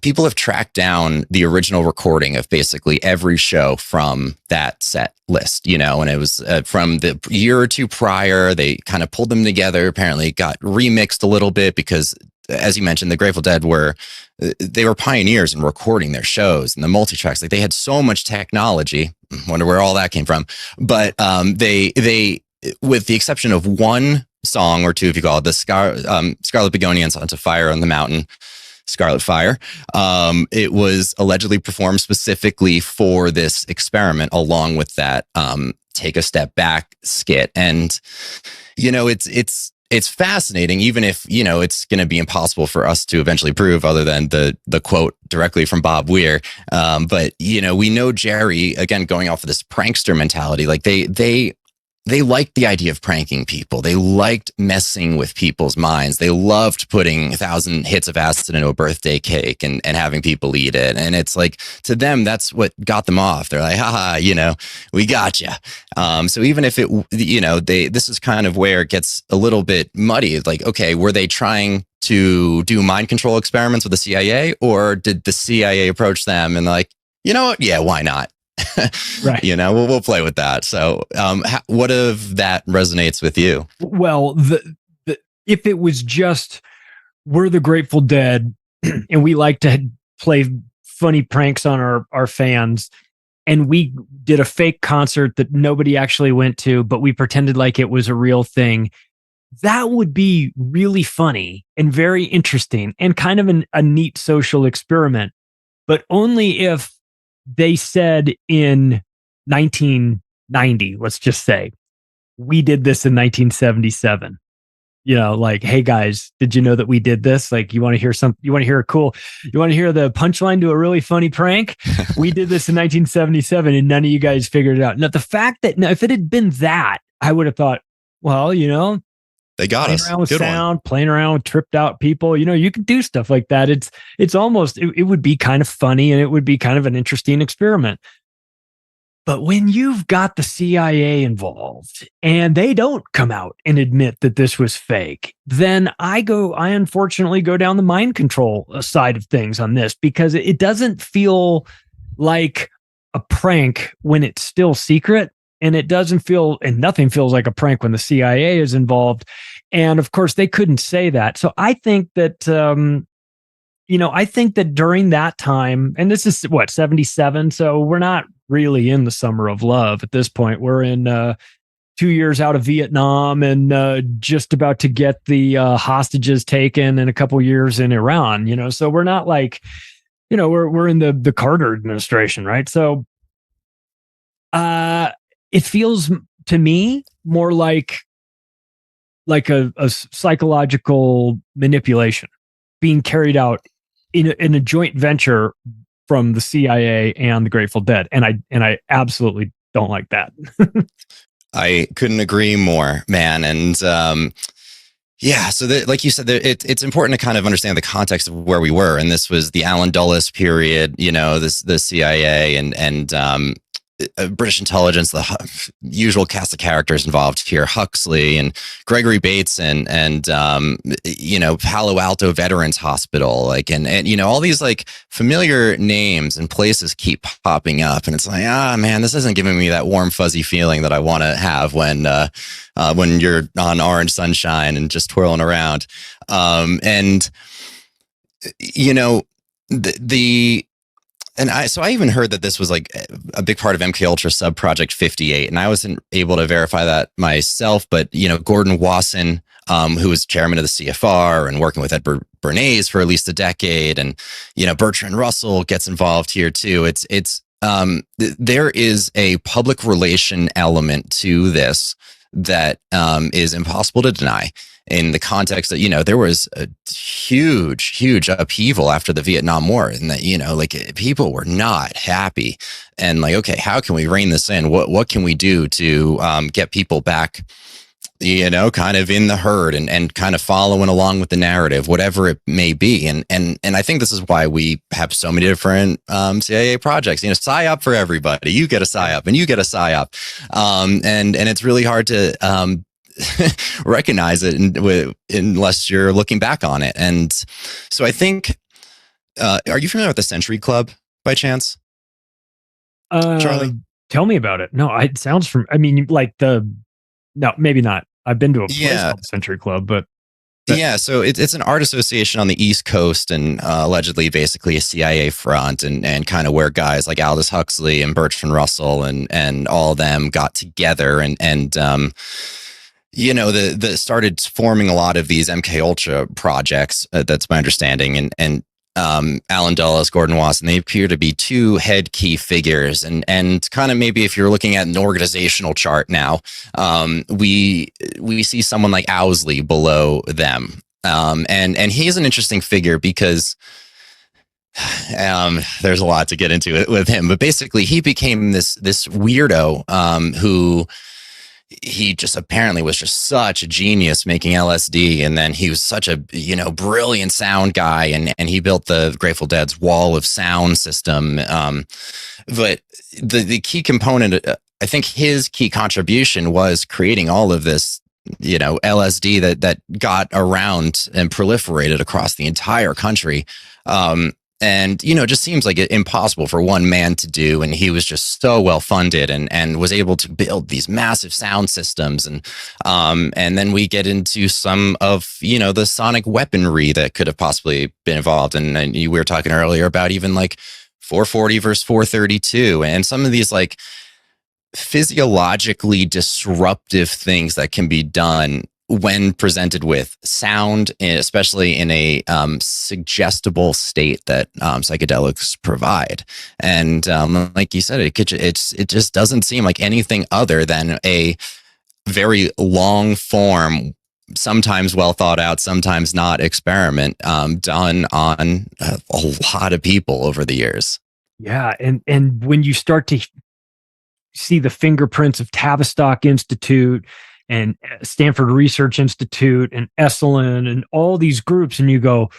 people have tracked down the original recording of basically every show from that set list, and it was from the year or two prior. They kind of pulled them together. Apparently it got remixed a little bit because, as you mentioned, the Grateful Dead were pioneers in recording their shows and the multi-tracks. Like, they had so much technology. Wonder where all that came from. But they, with the exception of one song or two, if you call it, the Scarlet Begonia and Sons of Fire on the Mountain, Scarlet Fire. It was allegedly performed specifically for this experiment, along with that take a step back skit. And it's fascinating, even if it's going to be impossible for us to eventually prove, other than the quote directly from Bob Weir. But we know Jerry, again, going off of this prankster mentality, like they liked the idea of pranking people. They liked messing with people's minds. They loved putting 1,000 hits of acid into a birthday cake and having people eat it. And it's like, to them, that's what got them off. They're like, haha, we got you. So even if this is kind of where it gets a little bit muddy. Like, okay, were they trying to do mind control experiments with the CIA, or did the CIA approach them and like, you know what? Yeah, why not? Right. We'll play with that. So what if that resonates with you? Well, if it was just, we're the Grateful Dead and we like to play funny pranks on our fans, and we did a fake concert that nobody actually went to, but we pretended like it was a real thing, that would be really funny and very interesting and kind of a neat social experiment. But only if they said in 1990, let's just say, we did this in 1977. Like, hey guys, did you know that we did this? Like, you want to hear you want to hear the punchline to a really funny prank? We did this in 1977 and none of you guys figured it out. Now, the fact that if it had been that, I would have thought, well, they got us. Playing around with Good sound, one. playing around with tripped out people. You can do stuff like that. It's almost, it would be kind of funny, and it would be kind of an interesting experiment. But when you've got the CIA involved and they don't come out and admit that this was fake, then I unfortunately go down the mind control side of things on this, because it doesn't feel like a prank when it's still secret. And nothing feels like a prank when the CIA is involved. And of course, they couldn't say that. So I think that, during that time, and this is 77. So we're not really in the summer of love at this point. We're in 2 years out of Vietnam and just about to get the hostages taken, and a couple years in Iran, so we're not like, we're in the Carter administration, right? So, it feels to me more like like a psychological manipulation being carried out in a joint venture from the CIA and the Grateful Dead, and I absolutely don't like that. I couldn't agree more, man. And yeah, so like you said, it's important to kind of understand the context of where we were, and this was the Alan Dulles period. You know, the CIA and British intelligence, the usual cast of characters involved here: Huxley and Gregory Bates and you know, Palo Alto Veterans Hospital, like and you know, all these like familiar names and places keep popping up, and it's like, man, this isn't giving me that warm fuzzy feeling that I want to have when you're on Orange Sunshine and just twirling around, and you know so I even heard that this was like a big part of MK Ultra sub project 58, and I wasn't able to verify that myself. But you know, Gordon Wasson, who was chairman of the CFR and working with Edward Bernays for at least a decade, and you know, Bertrand Russell gets involved here too. There is a public relation element to this that is impossible to deny, in the context that, you know, there was a huge upheaval after the Vietnam War, and that, you know, like people were not happy, and like, okay, how can we rein this in? What can we do to get people back, you know, kind of in the herd and kind of following along with the narrative, whatever it may be. And I think this is why we have so many different CIA projects. You know, PSYOP for everybody. You get a PSYOP and you get a PSYOP, and it's really hard to recognize it unless you're looking back on it. And so I think, are you familiar with the Century Club by chance? Charlie? Tell me about it. No, it sounds from, I mean, like no, maybe not. I've been to a place called the Century Club, but yeah, so it's an art association on the East Coast, and allegedly basically a CIA front, and kind of where guys like Aldous Huxley and Bertrand Russell and all of them got together and you know, the started forming a lot of these MK Ultra projects. That's my understanding, and Alan Dulles, Gordon Wasson, they appear to be two head key figures, and kind of maybe if you're looking at an organizational chart now, we see someone like Owsley below them, and he's an interesting figure because there's a lot to get into with him, but basically he became this weirdo who. He just apparently was just such a genius making LSD, and then he was such a, you know, brilliant sound guy, and he built the Grateful Dead's wall of sound system. But the key component, I think his key contribution was creating all of this, you know, LSD that got around and proliferated across the entire country. And, you know, it just seems like impossible for one man to do. And he was just so well funded and was able to build these massive sound systems. And then we get into some of, you know, the sonic weaponry that could have possibly been involved. And we were talking earlier about even like 440 versus 432 and some of these like physiologically disruptive things that can be done when presented with sound, especially in a suggestible state that psychedelics provide. And like you said, it just doesn't seem like anything other than a very long form, sometimes well thought out, sometimes not experiment done on a lot of people over the years. Yeah, and when you start to see the fingerprints of Tavistock Institute and Stanford Research Institute and Esalen and all these groups, and you go,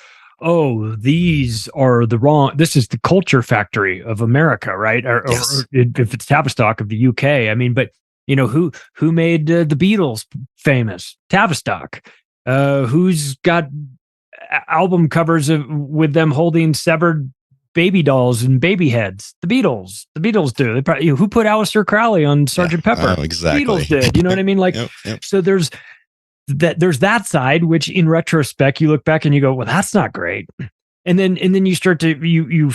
oh, these are this is the culture factory of America, right? Yes. Or if it's Tavistock of the UK, I mean, but you know, who made the Beatles famous? Tavistock. Who's got album covers with them holding severed baby dolls and baby heads? The Beatles. The Beatles do. They probably, who put Aleister Crowley on Sgt. Pepper? Oh, exactly. The Beatles did. You know what I mean? Like, yep. So there's that side, which in retrospect you look back and you go, well, that's not great. And then you start to you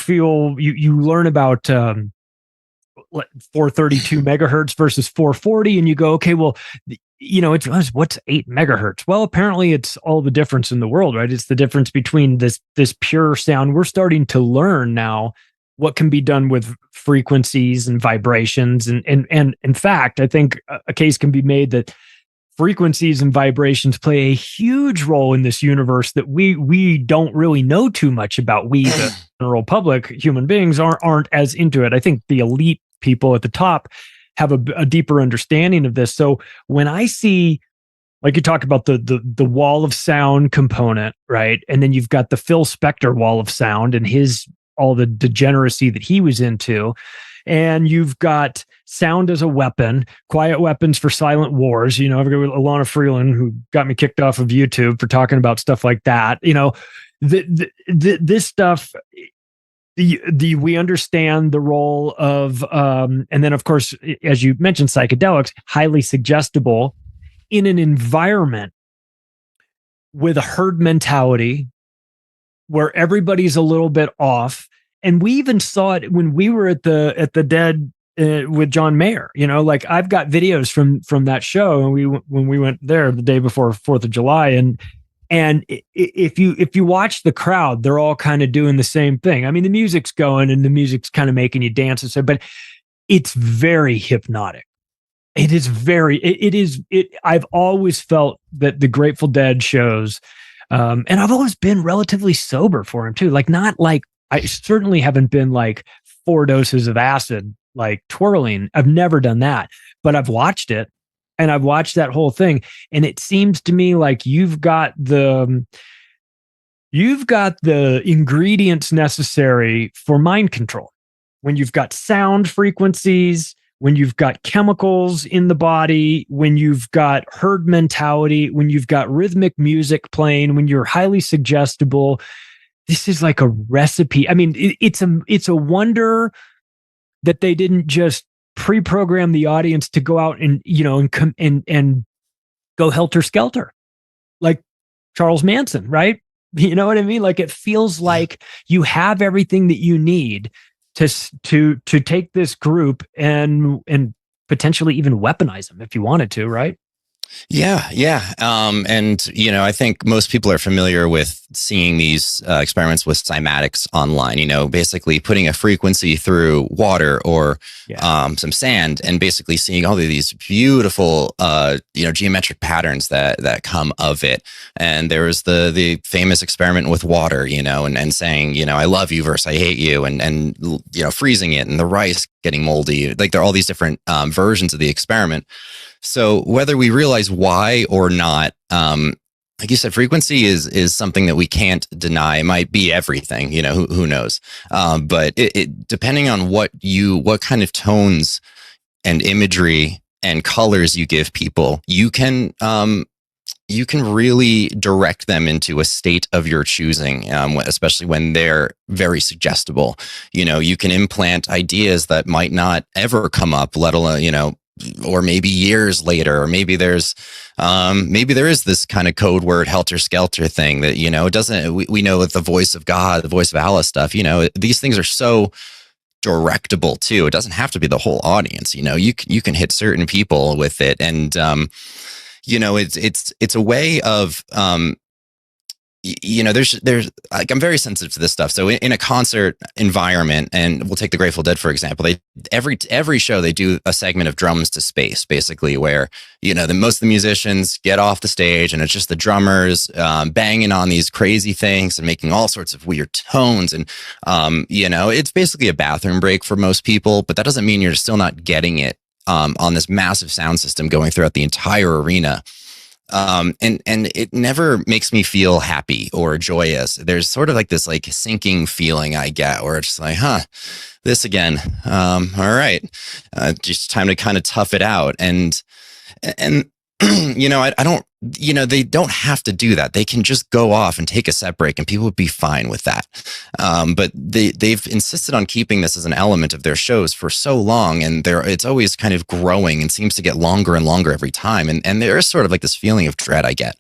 learn about 432 megahertz versus 440, and you go, okay, well, you know, what's 8 megahertz? Well, apparently it's all the difference in the world, right? It's the difference between this pure sound. We're starting to learn now what can be done with frequencies and vibrations. And in fact, I think a case can be made that frequencies and vibrations play a huge role in this universe that we don't really know too much about. We, the general public, human beings, aren't as into it. I think the elite people at the top have a deeper understanding of this. So when I see, like you talk about the wall of sound component, right? And then you've got the Phil Spector wall of sound and all the degeneracy that he was into. And you've got sound as a weapon, quiet weapons for silent wars. You know, I've got Alana Freeland, who got me kicked off of YouTube for talking about stuff like that. You know, this stuff, we understand the role of, and then of course, as you mentioned, psychedelics, highly suggestible in an environment with a herd mentality where everybody's a little bit off. And we even saw it when we were at the Dead with John Mayer. You know, like I've got videos from that show, and when we went there the day before 4th of July, and if you watch the crowd, they're all kind of doing the same thing. I mean, the music's going and the music's kind of making you dance and so, but it's very hypnotic. It is I've always felt that the Grateful Dead shows, and I've always been relatively sober for him too. Like, not like, I certainly haven't been like 4 doses of acid, like twirling. I've never done that, but I've watched it, and I've watched that whole thing. And it seems to me like you've got the ingredients necessary for mind control. When you've got sound frequencies, when you've got chemicals in the body, when you've got herd mentality, when you've got rhythmic music playing, when you're highly suggestible, this is like a recipe. I mean, it's a wonder that they didn't just pre-program the audience to go out and, you know, and go helter skelter like Charles Manson, right? You know what I mean? Like, it feels like you have everything that you need to take this group and potentially even weaponize them if you wanted to, right? Yeah. And, you know, I think most people are familiar with seeing these experiments with cymatics online, you know, basically putting a frequency through water or some sand and basically seeing all of these beautiful, you know, geometric patterns that come of it. And there was the famous experiment with water, you know, and saying, you know, I love you versus I hate you, and, you know, freezing it and the rice getting moldy. Like, there are all these different versions of the experiment. So whether we realize why or not, like you said, frequency is something that we can't deny. It might be everything, you know, who knows? But it depending on what kind of tones and imagery and colors you give people, you can really direct them into a state of your choosing, especially when they're very suggestible. You know, you can implant ideas that might not ever come up, let alone, you know, or maybe years later, or maybe there is this kind of code word helter skelter thing that, you know, it doesn't, we know with the voice of God, the voice of Allah stuff, you know, these things are so directable too. It doesn't have to be the whole audience. You know, you can hit certain people with it. And, you know, it's a way of, you know, there's like, I'm very sensitive to this stuff. So in a concert environment, and we'll take the Grateful Dead, for example, every show, they do a segment of drums to space, basically, where, you know, most of the musicians get off the stage and it's just the drummers banging on these crazy things and making all sorts of weird tones. And, you know, it's basically a bathroom break for most people, but that doesn't mean you're still not getting it on this massive sound system going throughout the entire arena. And it never makes me feel happy or joyous. There's sort of like this like sinking feeling I get where it's just like, this again. All right. Just time to kind of tough it out. And, you know, I don't, you know, they don't have to do that. They can just go off and take a set break and people would be fine with that. But they've insisted on keeping this as an element of their shows for so long. And it's always kind of growing and seems to get longer and longer every time. And there is sort of like this feeling of dread I get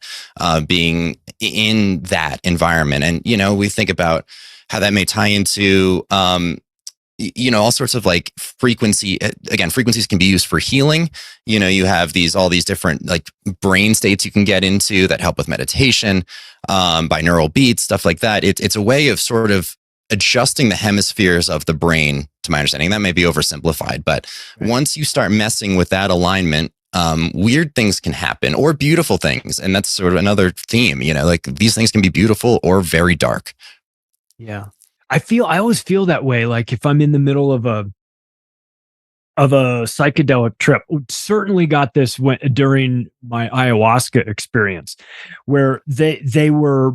being in that environment. And, you know, we think about how that may tie into, you know, all sorts of like frequencies can be used for healing. You know, you have all these different like brain states you can get into that help with meditation, binaural beats, stuff like that. It's a way of sort of adjusting the hemispheres of the brain, to my understanding. That may be oversimplified, but once you start messing with that alignment, weird things can happen or beautiful things. And that's sort of another theme, like these things can be beautiful or very dark. Yeah. I always feel that way. Like if I'm in the middle of a psychedelic trip, certainly got this during my ayahuasca experience, where they were,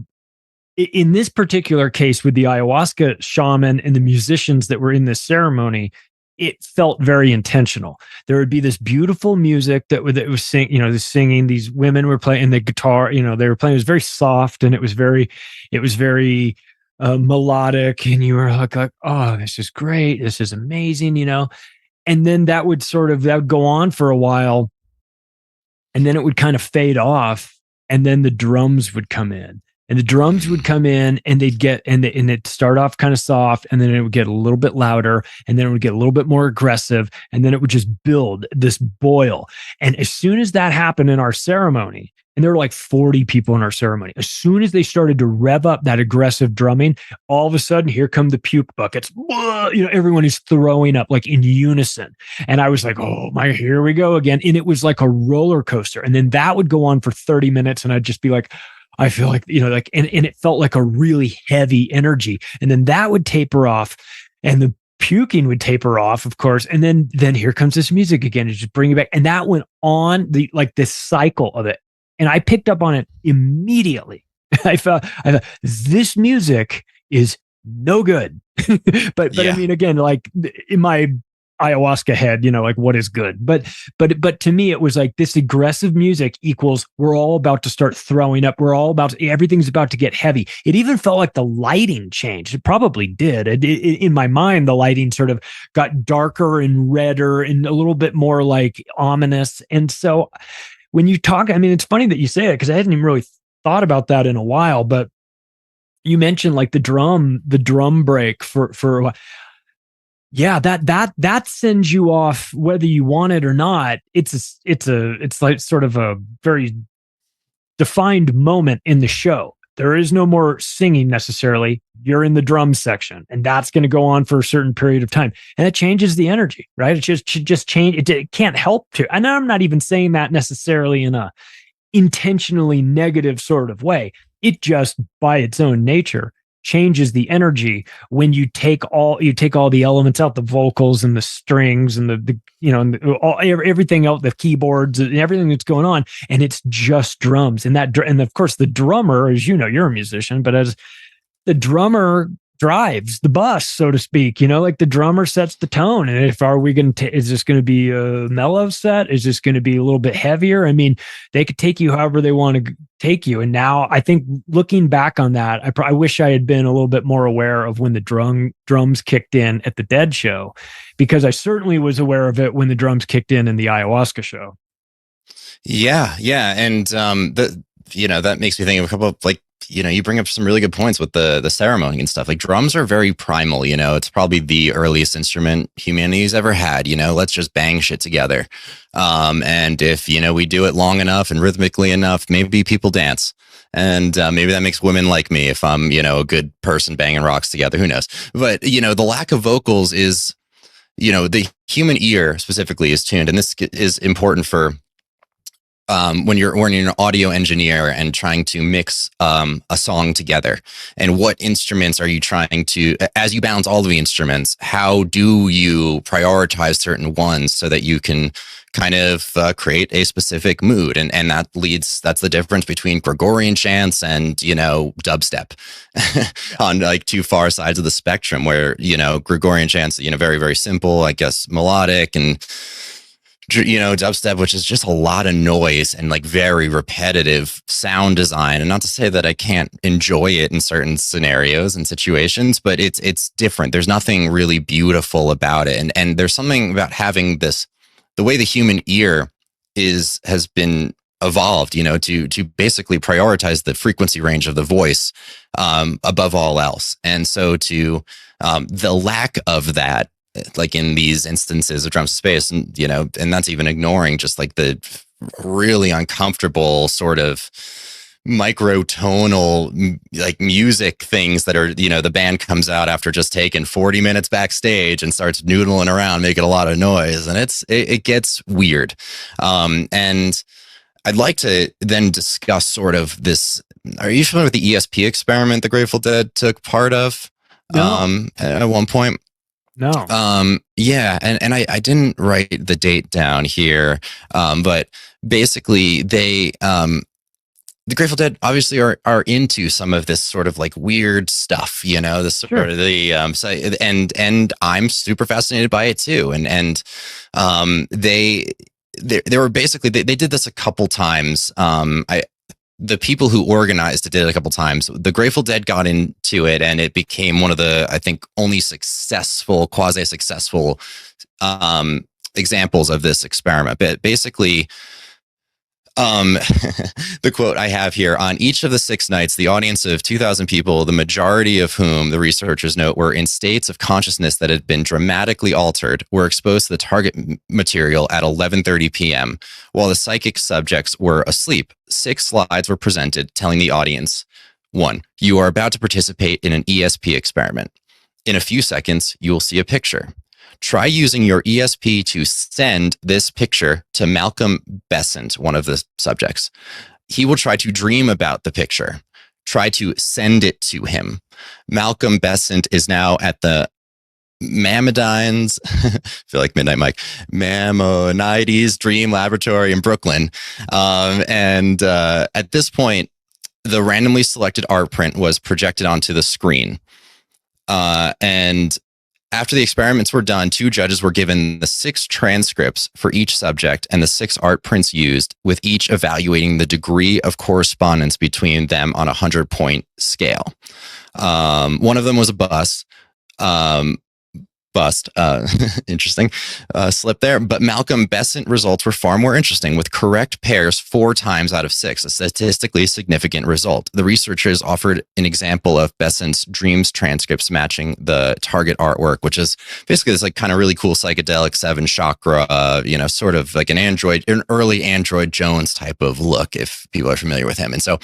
in this particular case with the ayahuasca shaman and the musicians that were in this ceremony, it felt very intentional. There would be this beautiful music that was singing. These women were playing the guitar. They were playing. It was very soft, and it was very melodic. And you were like, oh, this is great. This is amazing. And then that would go on for a while, and then it would kind of fade off, and then the drums would come in. And the drums would come in, and it'd start off kind of soft, and then it would get a little bit louder, and then it would get a little bit more aggressive, and then it would just build this boil. And as soon as that happened in our ceremony, and there were like 40 people in our ceremony, as soon as they started to rev up that aggressive drumming, all of a sudden, here come the puke buckets. Everyone is throwing up like in unison. And I was like, oh my, here we go again. And it was like a roller coaster. And then that would go on for 30 minutes, and I'd just be like, I feel like, and it felt like a really heavy energy. And then that would taper off, and the puking would taper off, of course. And then here comes this music again, and just bring it back. And that went on this cycle of it. And I picked up on it immediately. I thought this music is no good. but yeah. I mean, again, like in my ayahuasca head, like what is good? But to me, it was like this aggressive music equals we're all about to start throwing up. Everything's about to get heavy. It even felt like the lighting changed. It probably did. In my mind, the lighting sort of got darker and redder and a little bit more like ominous. And so when you talk, I mean, it's funny that you say it, because I hadn't even really thought about that in a while. But you mentioned like the drum break for a while. Yeah, that sends you off whether you want it or not. It's like sort of a very defined moment in the show. There is no more singing necessarily. You're in the drum section, and that's going to go on for a certain period of time, and it changes the energy, right? It just change. It can't help to. And I'm not even saying that necessarily in a intentionally negative sort of way. It just by its own nature changes the energy when you take all the elements out, the vocals and the strings and everything else, the keyboards and everything that's going on, and it's just drums. And of course the drummer, as you're a musician, but as the drummer drives the bus, so to speak, like the drummer sets the tone. And is this going to be a mellow set? Is this going to be a little bit heavier? I mean, they could take you however they want to take you. And now I think looking back on that, I wish I had been a little bit more aware of when the drums kicked in at the Dead show, because I certainly was aware of it when the drums kicked in the ayahuasca show. Yeah. And that makes me think of a couple of you bring up some really good points with the ceremony and stuff. Like drums are very primal, it's probably the earliest instrument humanity's ever had, let's just bang shit together. And if, we do it long enough and rhythmically enough, maybe people dance. And maybe that makes women like me if I'm, a good person banging rocks together, who knows? But, the lack of vocals is, the human ear specifically is tuned. And this is important for when you're an audio engineer and trying to mix a song together, and what instruments are you trying to, as you balance all of the instruments, how do you prioritize certain ones so that you can kind of create a specific mood? And that's the difference between Gregorian chants and, dubstep on like two far sides of the spectrum, where, Gregorian chants, very, very simple, I guess, melodic, and dubstep, which is just a lot of noise and like very repetitive sound design. And not to say that I can't enjoy it in certain scenarios and situations, but it's different. There's nothing really beautiful about it. And there's something about having the way the human ear has been evolved, to basically prioritize the frequency range of the voice above all else. And so the lack of that, like in these instances of drums space, and and that's even ignoring just like the really uncomfortable sort of microtonal like music things that are, the band comes out after just taking 40 minutes backstage and starts noodling around, making a lot of noise. And it gets weird. And I'd like to then discuss sort of this. Are you familiar with the ESP experiment the Grateful Dead took part of? No. At one point? No. Yeah. And I didn't write the date down here. But basically the Grateful Dead obviously are into some of this sort of like weird stuff, this sort of the and I'm super fascinated by it too. And they were basically they did this a couple times. The people who organized it did it a couple times. The Grateful Dead got into it, and it became one of the, I think, only quasi-successful examples of this experiment. But basically, the quote I have here: on each of the 6 nights, the audience of 2,000 people, the majority of whom the researchers note were in states of consciousness that had been dramatically altered, were exposed to the target material at 11:30 p.m. while the psychic subjects were asleep. 6 slides were presented telling the audience, 1, you are about to participate in an ESP experiment. In a few seconds, you will see a picture. Try using your ESP to send this picture to Malcolm Besant, one of the subjects. He will try to dream about the picture. Try to send it to him. Malcolm Besant is now at the Maimonides, I feel like Midnight Mike, Maimonides Dream Laboratory in Brooklyn. And at this point, the randomly selected art print was projected onto the screen. And after the experiments were done, 2 judges were given the 6 transcripts for each subject and the 6 art prints used, with each evaluating the degree of correspondence between them on a 100-point scale. One of them was a bust. Interesting slip there. But Malcolm Besant results were far more interesting, with correct pairs 4 times out of 6, a statistically significant result. The researchers offered an example of Besant's dreams transcripts matching the target artwork, which is basically this like kind of really cool psychedelic 7 chakra, sort of like an early Android Jones type of look, if people are familiar with him. And so,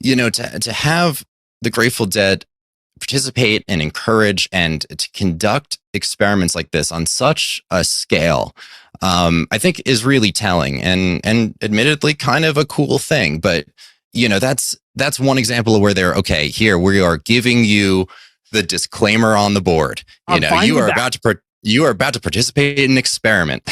to have the Grateful Dead participate and encourage and to conduct experiments like this on such a scale, I think is really telling and admittedly kind of a cool thing. But, that's one example of where they're, okay, here we are giving you the disclaimer on the board. You are about to participate in an experiment.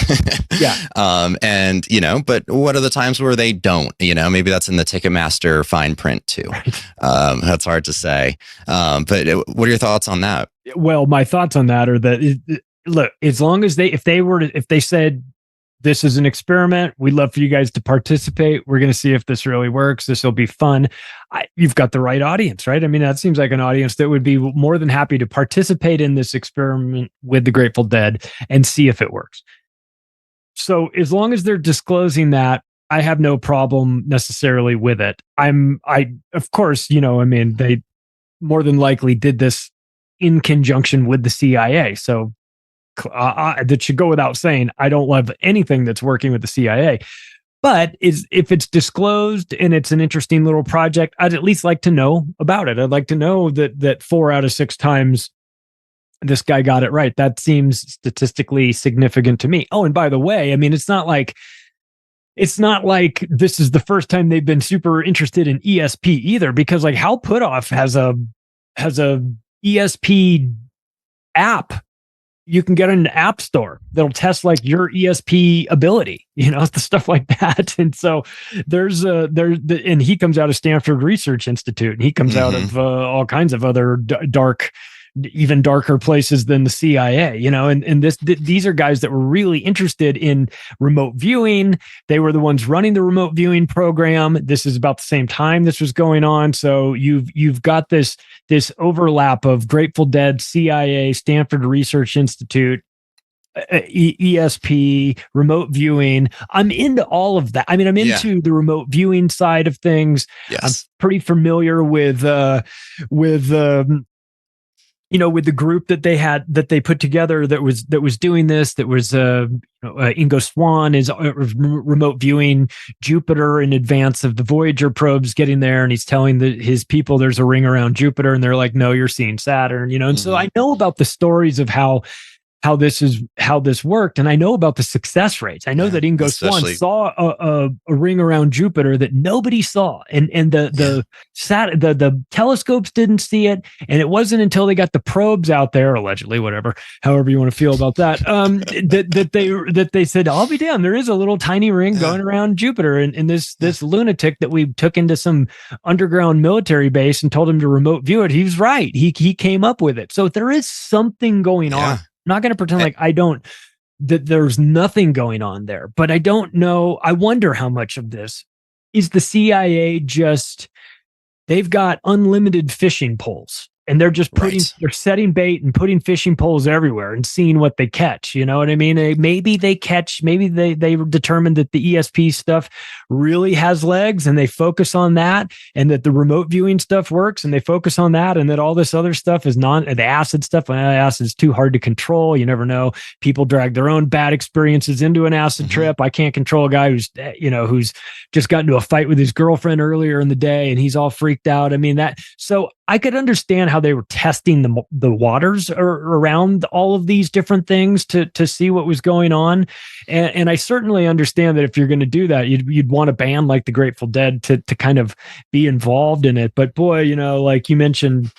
Yeah. But what are the times where they don't? Maybe that's in the Ticketmaster fine print too. Right. That's hard to say. But what are your thoughts on that? Well, my thoughts on that are that look, as long as if they said this is an experiment, we'd love for you guys to participate. We're going to see if this really works. This will be fun. You've got the right audience, right? I mean, that seems like an audience that would be more than happy to participate in this experiment with the Grateful Dead and see if it works. So as long as they're disclosing that, I have no problem necessarily with it. Of course, they more than likely did this in conjunction with the CIA. So that should go without saying. I don't love anything that's working with the CIA, but if it's disclosed and it's an interesting little project, I'd at least like to know about it. I'd like to know that 4 out of 6 times this guy got it right. That seems statistically significant to me. Oh, and by the way, I mean, it's not like this is the first time they've been super interested in ESP either, because like Hal Puthoff has a ESP app. You can get in an app store that'll test like your ESP ability, the stuff like that. And so and he comes out of Stanford Research Institute, and he comes out of all kinds of other even darker places than the CIA, and these are guys that were really interested in remote viewing. They were the ones running the remote viewing program. This is about the same time this was going on. So you've got this overlap of Grateful Dead, CIA, Stanford Research Institute, ESP, remote viewing. I'm into all of that. I mean, I'm into the remote viewing side of things. Yes. I'm pretty familiar with with the group that they put together that was doing this, that was Ingo Swann is remote viewing Jupiter in advance of the Voyager probes getting there, and he's telling his people there's a ring around Jupiter, and they're like, no, you're seeing Saturn, and so I know about the stories of how this worked, and I know about the success rates. I know that Ingo Swann saw a ring around Jupiter that nobody saw, and the telescopes didn't see it, and it wasn't until they got the probes out there, allegedly, however you want to feel about that, that they said, I'll be damned, there is a little tiny ring going around Jupiter, and this lunatic that we took into some underground military base and told him to remote view it, he was right. He came up with it. So there is something going on. I'm not going to pretend like that there's nothing going on there, but I don't know. I wonder how much of this is the CIA they've got unlimited fishing poles, and they're just they're setting bait and putting fishing poles everywhere and seeing what they catch. You know what I mean? Maybe they determined that the ESP stuff really has legs, and they focus on that, and that the remote viewing stuff works, and they focus on that, and that all this other stuff is the acid stuff. Acid is too hard to control. You never know. People drag their own bad experiences into an acid trip. I can't control a guy who's just got into a fight with his girlfriend earlier in the day, and he's all freaked out. I mean, so I could understand how they were testing the waters around all of these different things to see what was going on. And I certainly understand that if you're going to do that, you'd want a band like the Grateful Dead to kind of be involved in it. But boy, like you mentioned,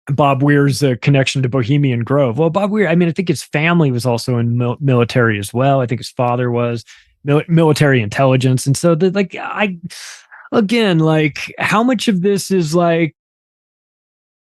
Bob Weir's connection to Bohemian Grove. Well, Bob Weir, I mean, I think his family was also in military as well. I think his father was military intelligence. And so how much of this is like,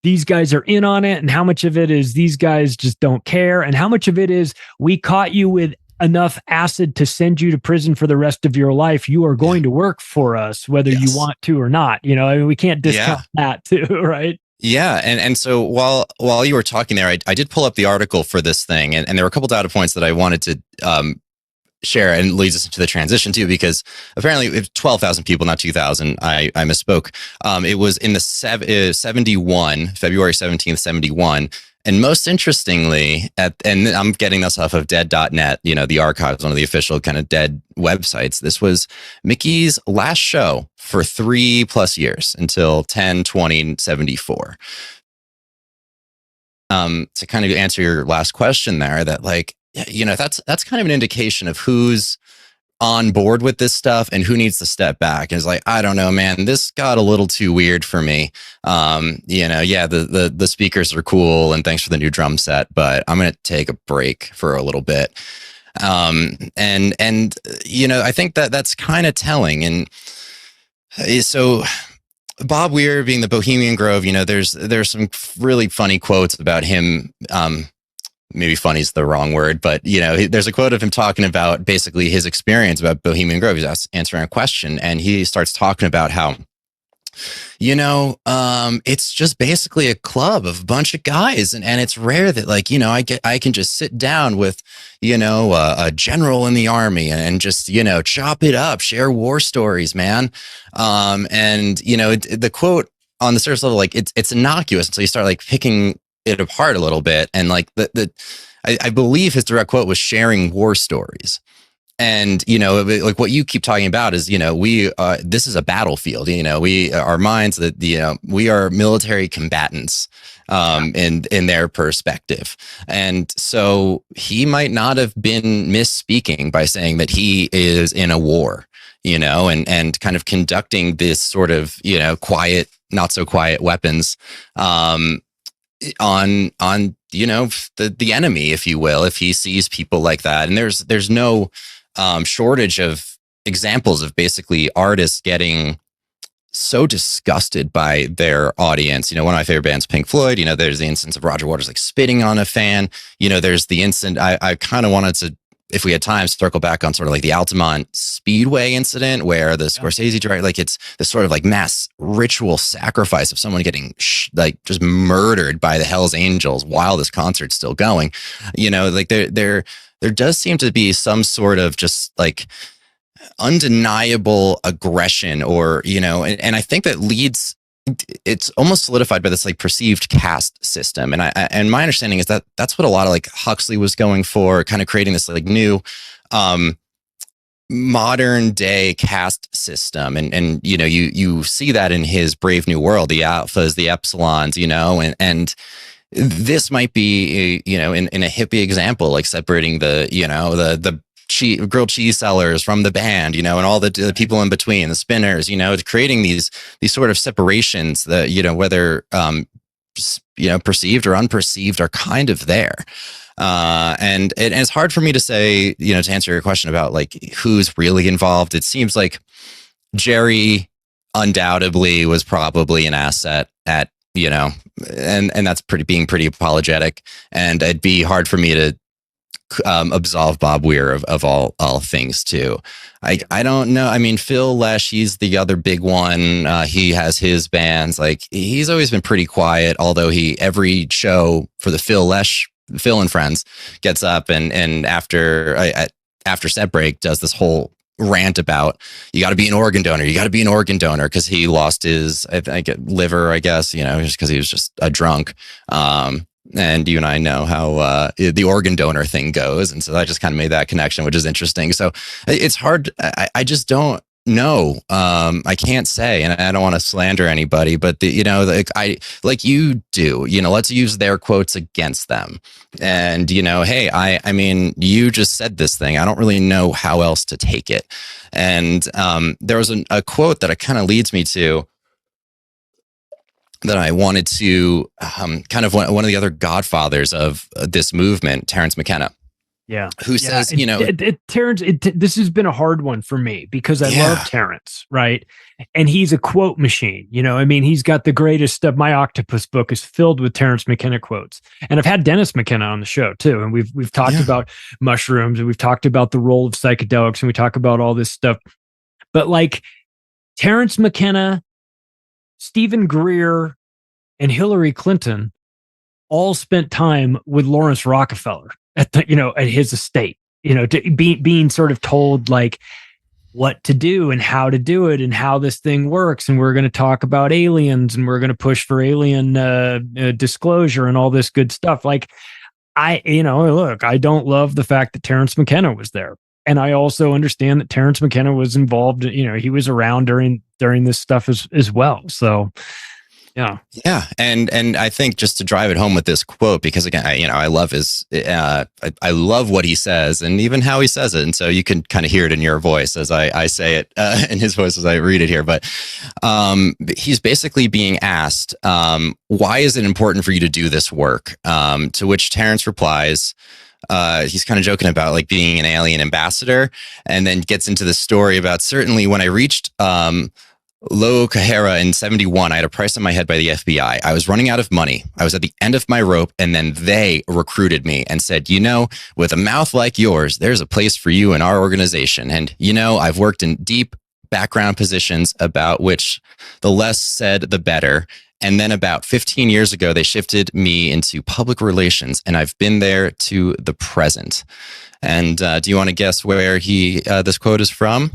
these guys are in on it, and how much of it is these guys just don't care, and how much of it is we caught you with enough acid to send you to prison for the rest of your life. You are going to work for us, whether you want to or not. I mean, we can't discount that too, right? Yeah. And so while you were talking there, I did pull up the article for this thing, and there were a couple data points that I wanted to share, and leads us into the transition too, because apparently it was 12,000 people, not 2,000. I misspoke. It was in the 71, February 17th, 71. And most interestingly, and I'm getting this off of dead.net, the archives, one of the official kind of Dead websites. This was Mickey's last show for 3+ years until 10/20/74. To kind of answer your last question there, that that's kind of an indication of who's on board with this stuff and who needs to step back. And it's like, I don't know, man, this got a little too weird for me. The speakers are cool, and thanks for the new drum set, but I'm going to take a break for a little bit. I think that's kind of telling. And so Bob Weir being the Bohemian Grove, there's some really funny quotes about him. Maybe funny is the wrong word, but there's a quote of him talking about basically his experience about Bohemian Grove. He's answering a question, and he starts talking about how, it's just basically a club of a bunch of guys, and it's rare that I can just sit down with, a general in the army and just, chop it up, share war stories, man. The quote on the surface level, it's innocuous until you start picking it apart a little bit, and I believe his direct quote was sharing war stories. And what you keep talking about is this is a battlefield. Our minds that we are military combatants in their perspective. And so he might not have been misspeaking by saying that he is in a war, and kind of conducting this sort of quiet, not so quiet weapons on the enemy, if you will, if he sees people like that. And there's no shortage of examples of basically artists getting so disgusted by their audience. One of my favorite bands, Pink Floyd, there's the instance of Roger Waters spitting on a fan. There's the incident, I kind of wanted to, if we had time, circle back on sort of the Altamont Speedway incident where the Scorsese director, it's this sort of mass ritual sacrifice of someone getting just murdered by the Hells Angels while this concert's still going. There does seem to be some sort of just undeniable aggression, or and I think that leads it's almost solidified by this like perceived caste system. And my understanding is that that's what a lot of like Huxley was going for, kind of creating this like new, modern day caste system. And, you know, you see that in his Brave New World, the alphas, the epsilons, you know, and this might be, you know, in a hippie example, like separating the, you know, the grilled cheese sellers from the band, you know, and all the people in between, the spinners, you know, creating these sort of separations that, you know, whether, you know, perceived or unperceived are kind of there. And it's hard for me to say, you know, to answer your question about like who's really involved. It seems like Jerry undoubtedly was probably an asset at, you know, and that's being pretty apologetic. And it'd be hard for me to absolve Bob Weir of all things too. I don't know. I mean, Phil Lesh, he's the other big one. He has his bands. Like he's always been pretty quiet, although every show for the Phil and Friends gets up and after set break does this whole rant about you got to be an organ donor. You got to be an organ donor because he lost his liver, I guess, you know, just because he was just a drunk. And you and I know how the organ donor thing goes. And so I just kind of made that connection, which is interesting. So it's hard. I just don't know. I can't say, and I don't want to slander anybody, but you know, like you do, you know, let's use their quotes against them. And, you know, hey, I mean, you just said this thing. I don't really know how else to take it. And there was a quote that it kind of leads me to, that I wanted to kind of one of the other godfathers of this movement, Terence McKenna. Yeah. Who says, you know, Terence, this has been a hard one for me because I love Terence, right? And he's a quote machine. You know, I mean, he's got the greatest stuff. My Octopus book is filled with Terence McKenna quotes. And I've had Dennis McKenna on the show too. And we've talked about mushrooms and we've talked about the role of psychedelics and we talk about all this stuff. But like Terence McKenna, Stephen Greer, and Hillary Clinton all spent time with Lawrence Rockefeller at his estate, you know, being sort of told like what to do and how to do it and how this thing works. And we're going to talk about aliens and we're going to push for alien disclosure and all this good stuff. Like I don't love the fact that Terence McKenna was there. And I also understand that Terence McKenna was involved, you know, he was around during this stuff as well. So yeah. And I think just to drive it home with this quote, because again, I love I love what he says and even how he says it. And so you can kind of hear it in your voice as I say it in his voice as I read it here. But he's basically being asked, why is it important for you to do this work? To which Terence replies, he's kind of joking about like being an alien ambassador, and then gets into the story about certainly when I reached Lo Kahara in 71, I had a price on my head by the FBI. I was running out of money. I was at the end of my rope, and then they recruited me and said, you know, with a mouth like yours, there's a place for you in our organization. And, you know, I've worked in deep background positions about which the less said, the better. And then about 15 years ago, they shifted me into public relations, and I've been there to the present. And do you want to guess where this quote is from?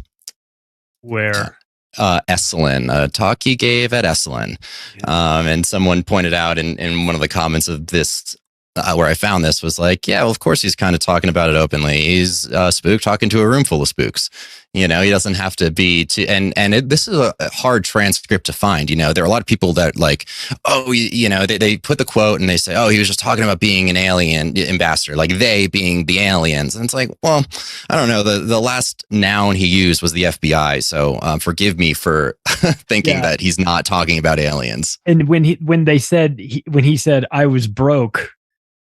Where? Esalen, a talk he gave at Esalen. And someone pointed out in one of the comments of this, where I found this, was like, yeah, well, of course he's kind of talking about it openly. He's a spook talking to a room full of spooks. You know, he doesn't have to be this is a hard transcript to find. You know, there are a lot of people that like, oh, you know, they put the quote and they say, oh, he was just talking about being an alien ambassador, like they being the aliens. And it's like, well, I don't know. The last noun he used was the FBI. So forgive me for thinking that he's not talking about aliens. And when he said I was broke,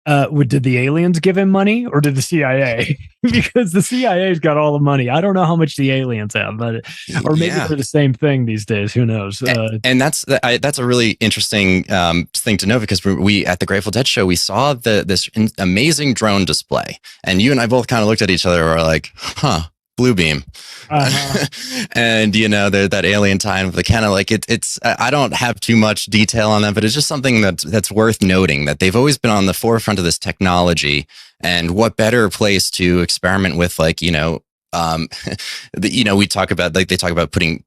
did the aliens give him money or did the CIA? Because the CIA's got all the money. I don't know how much the aliens have, or maybe they're the same thing these days. Who knows? And that's a really interesting thing to know, because we at the Grateful Dead show, we saw this amazing drone display, and you and I both kind of looked at each other and were like, huh. Blue beam. And you know, that alien time, the kind of like it's I don't have too much detail on that, but it's just something that's worth noting, that they've always been on the forefront of this technology. And what better place to experiment with, like, you know, you know, we talk about, like, they talk about putting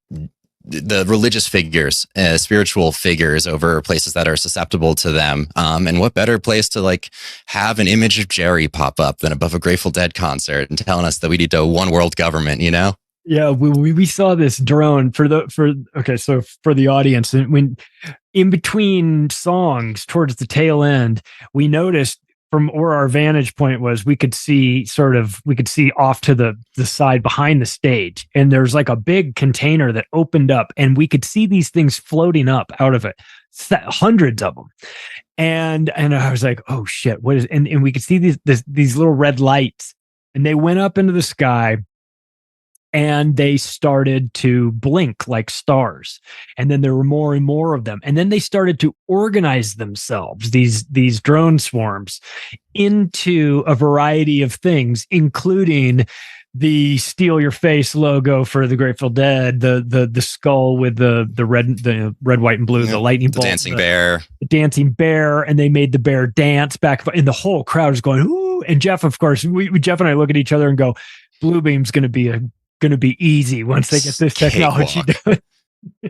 the religious figures, spiritual figures over places that are susceptible to them. And what better place to like have an image of Jerry pop up than above a Grateful Dead concert and telling us that we need a one world government, you know? Yeah, we saw this drone for the audience, and when in between songs towards the tail end, we noticed from where our vantage point was, we could see off to the side behind the stage, and there's like a big container that opened up, and we could see these things floating up out of it, hundreds of them. And I was like, oh shit, what is? And we could see these little red lights, and they went up into the sky. And they started to blink like stars. And then there were more and more of them. And then they started to organize themselves, these drone swarms, into a variety of things, including the Steal Your Face logo for the Grateful Dead, the skull with the red, white, and blue, the lightning bolt, dancing bear, the dancing bear, and they made the bear dance back, and the whole crowd is going, ooh. And Jeff, of course, Jeff and I look at each other and go, Bluebeam's going to be easy once they get this technology done.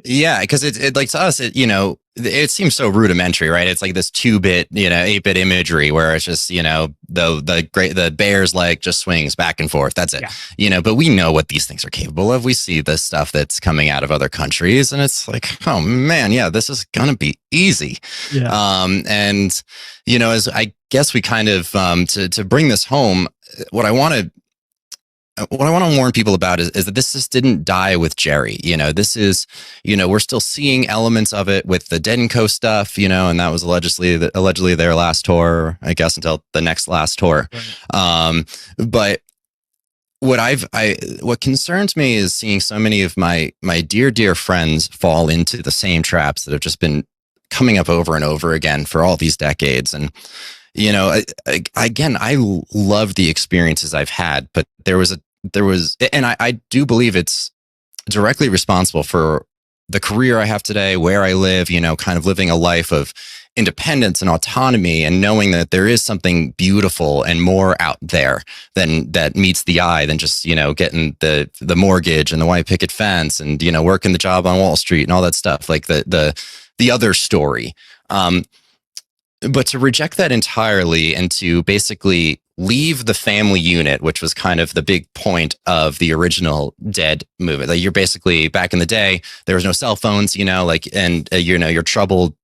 Yeah, because it like to us, it seems so rudimentary, right? It's like this 2-bit, 8-bit imagery where it's just, the bear's leg just swings back and forth. That's it. Yeah. But we know what these things are capable of. We see the stuff that's coming out of other countries, and it's like, oh man, yeah, this is gonna be easy. Yeah. And as I guess we kind of to bring this home, what I want to warn people about is that this just didn't die with Jerry. This is, we're still seeing elements of it with the Dead & Co stuff, and that was allegedly their last tour, I guess, until the next last tour. Right. But what concerns me is seeing so many of my dear friends fall into the same traps that have just been coming up over and over again for all these decades. And again, I love the experiences I've had, but there was, and I do believe it's directly responsible for the career I have today, where I live, kind of living a life of independence and autonomy, and knowing that there is something beautiful and more out there that meets the eye than just, getting the mortgage and the white picket fence and, working the job on Wall Street and all that stuff, like the other story. But to reject that entirely and to basically leave the family unit, which was kind of the big point of the original Dead movement. Like, you're basically, back in the day, there was no cell phones, your troubled,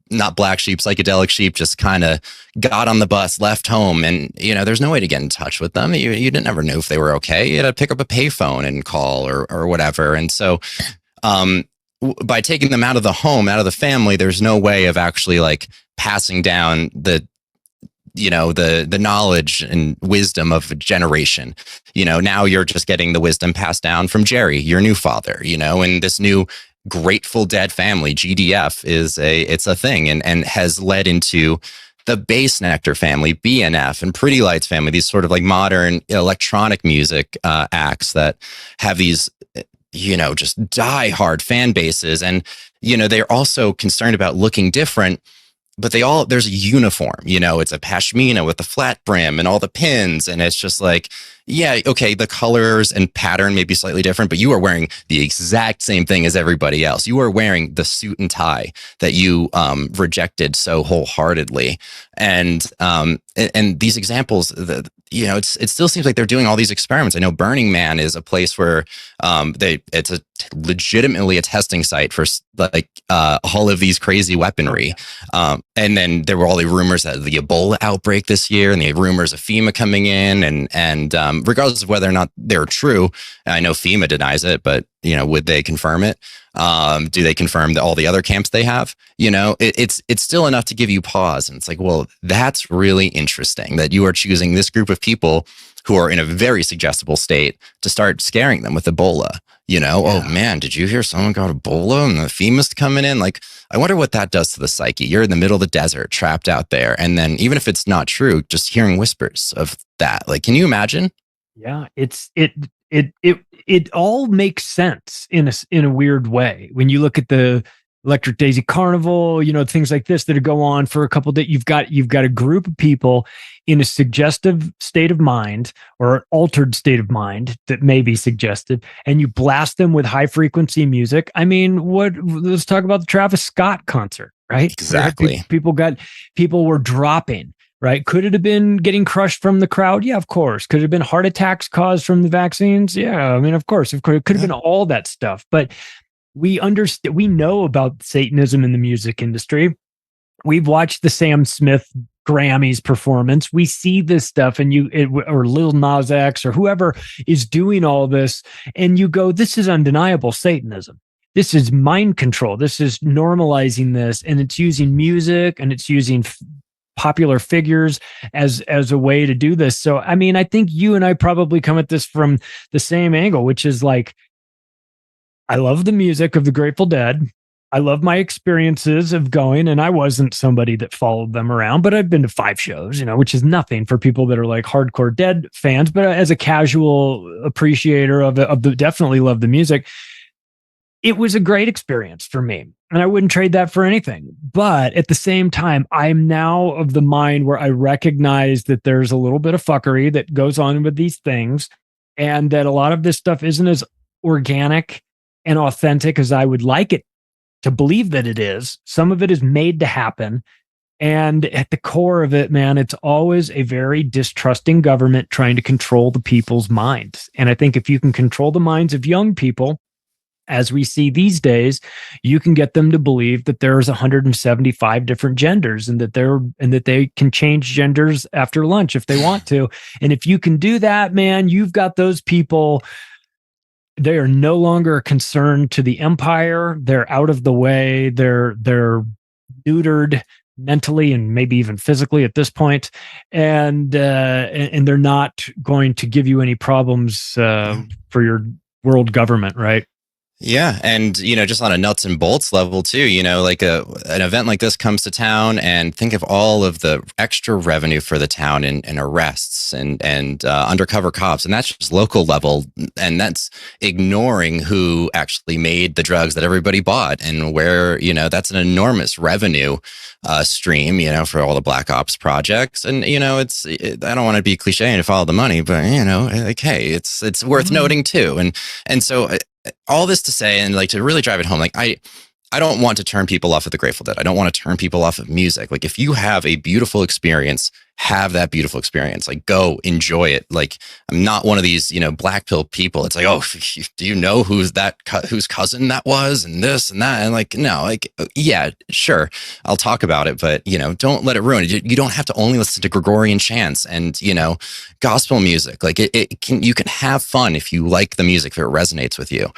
not black sheep, psychedelic sheep just kind of got on the bus, left home, and, there's no way to get in touch with them. You didn't ever know if they were okay. You had to pick up a payphone and call or whatever. And so, by taking them out of the home, out of the family, there's no way of actually like passing down the knowledge and wisdom of a generation. Now you're just getting the wisdom passed down from Jerry, your new father, and this new Grateful Dead family, GDF, it's a thing, and has led into the Bass Nectar family, BNF, and Pretty Lights family, these sort of like modern electronic music acts that have these just die-hard fan bases. And, they're also concerned about looking different, but there's a uniform, it's a pashmina with the flat brim and all the pins. And it's just like, yeah, okay, the colors and pattern may be slightly different, but you are wearing the exact same thing as everybody else. You are wearing the suit and tie that you rejected so wholeheartedly. And these examples, it still seems like they're doing all these experiments. I know Burning Man is a place where it's legitimately a testing site for all of these crazy weaponry. And then there were all the rumors that the Ebola outbreak this year, and the rumors of FEMA coming in, and regardless of whether or not they're true, I know FEMA denies it, but would they confirm it? Do they confirm that all the other camps they have? It's still enough to give you pause. And it's like, well, that's really interesting that you are choosing this group of people who are in a very suggestible state to start scaring them with Ebola. Oh man, did you hear someone got Ebola and the FEMA's coming in? Like, I wonder what that does to the psyche. You're in the middle of the desert, trapped out there. And then even if it's not true, just hearing whispers of that, like, can you imagine? Yeah, it all makes sense in a weird way when you look at the Electric Daisy Carnival, things like this that go on for a couple days. You've got a group of people in a suggestive state of mind or an altered state of mind that may be suggestive, and you blast them with high frequency music. I mean, let's talk about the Travis Scott concert, right? Exactly. People were dropping, right? Could it have been getting crushed from the crowd? Yeah, of course. Could it have been heart attacks caused from the vaccines? Yeah, I mean, of course. It could have been all that stuff, but we know about Satanism in the music industry. We've watched the Sam Smith Grammys performance. We see this stuff, and or Lil Nas X or whoever is doing all this, and you go, this is undeniable Satanism. This is mind control. This is normalizing this, and it's using music and it's using popular figures as a way to do this. So, I mean, I think you and I probably come at this from the same angle, which is like, I love the music of the Grateful Dead. I love my experiences of going, and I wasn't somebody that followed them around, but I've been to 5 shows, which is nothing for people that are like hardcore Dead fans. But as a casual appreciator of definitely love the music. It was a great experience for me, and I wouldn't trade that for anything. But at the same time, I'm now of the mind where I recognize that there's a little bit of fuckery that goes on with these things, and that a lot of this stuff isn't as organic and authentic as I would like it to believe that it is. Some of it is made to happen. And at the core of it, man, it's always a very distrusting government trying to control the people's minds. And I think if you can control the minds of young people, as we see these days, you can get them to believe that there's 175 different genders and that they can change genders after lunch if they want to. And if you can do that, man, you've got those people. They are no longer a concern to the empire. They're out of the way. They're neutered mentally and maybe even physically at this point, and they're not going to give you any problems for your world government, right? Yeah. And, just on a nuts and bolts level too, like an event like this comes to town, and think of all of the extra revenue for the town and arrests and undercover cops. And that's just local level. And that's ignoring who actually made the drugs that everybody bought, and where, that's an enormous revenue stream, for all the Black Ops projects. And, I don't want to be cliche and follow the money, but, like, hey, it's worth noting too. And so all this to say, and like to really drive it home, like I don't want to turn people off of the Grateful Dead. I don't want to turn people off of music. Like, if you have a beautiful experience, have that beautiful experience. Like, go enjoy it. Like, I'm not one of these, black pill people. It's like, oh, do you know whose cousin that was, and this and that? And like, no, like, yeah, sure, I'll talk about it, but don't let it ruin it. You don't have to only listen to Gregorian chants and gospel music. Like, you can have fun if you like the music, if it resonates with you.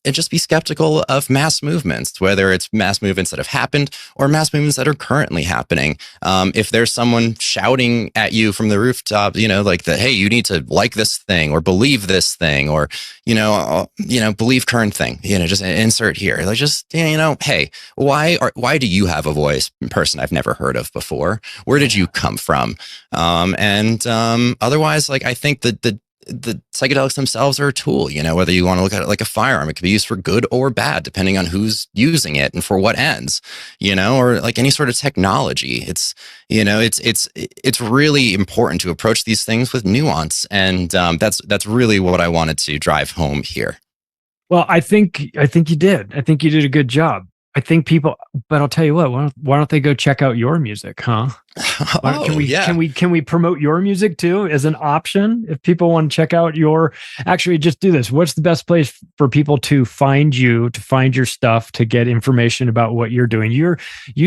And just be skeptical of mass movements, whether it's mass movements that have happened or mass movements that are currently happening. If there's someone shouting at you from the rooftop, like that, hey, you need to like this thing or believe this thing, or, believe current thing, just insert here. Like, just, hey, why do you have a voice, person I've never heard of before? Where did you come from? Otherwise, like, I think that the psychedelics themselves are a tool, whether you want to look at it like a firearm. It can be used for good or bad, depending on who's using it and for what ends, or like any sort of technology. It's really important to approach these things with nuance. And that's really what I wanted to drive home here. Well, I think you did. I think you did a good job. I think people, but I'll tell you what, why don't they go check out your music, huh? Can we promote your music too as an option? If people want to check out actually just do this. What's the best place for people to find you, to find your stuff, to get information about what you're doing? You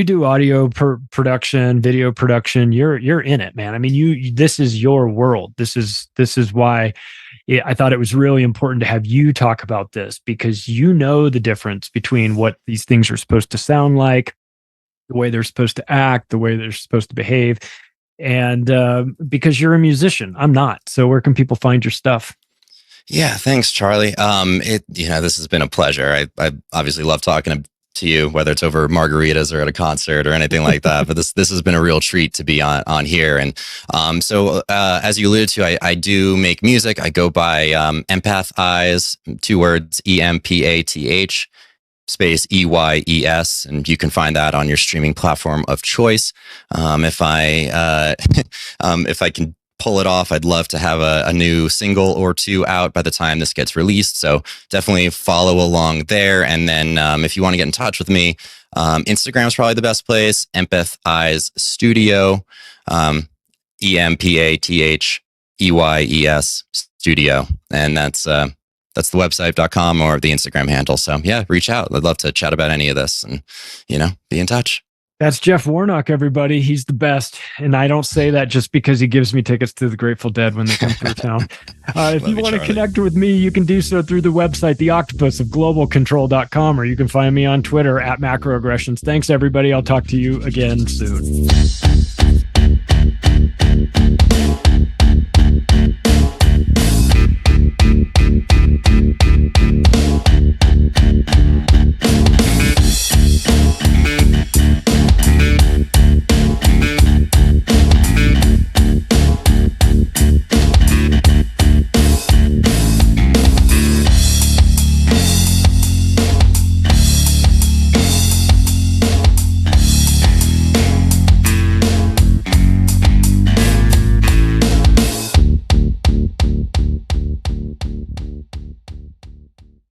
do audio production, video production. You're in it, man. I mean, this is your world. This is why I thought it was really important to have you talk about this, because the difference between what these things are supposed to sound like, the way they're supposed to act, the way they're supposed to behave. And because you're a musician, I'm not. So where can people find your stuff? Yeah, thanks, Charlie. This has been a pleasure. I obviously love talking to you, whether it's over margaritas or at a concert or anything like that. But this has been a real treat to be on here. And so as you alluded to, I do make music. I go by Empath Eyes, 2 words, EMPATH. space EYES, and you can find that on your streaming platform of choice. If I can pull it off, I'd love to have a new single or two out by the time this gets released. So definitely follow along there. And then if you want to get in touch with me, Instagram is probably the best place. Empath Eyes Studio, EMPATHEYES Studio, and that's the website.com or the Instagram handle. So yeah, reach out. I'd love to chat about any of this and, be in touch. That's Jeff Warnock, everybody. He's the best. And I don't say that just because he gives me tickets to the Grateful Dead when they come through town. If you want to connect with me, you can do so through the website, The Octopus of globalcontrol.com, or you can find me on Twitter @macroaggressions. Thanks, everybody. I'll talk to you again soon.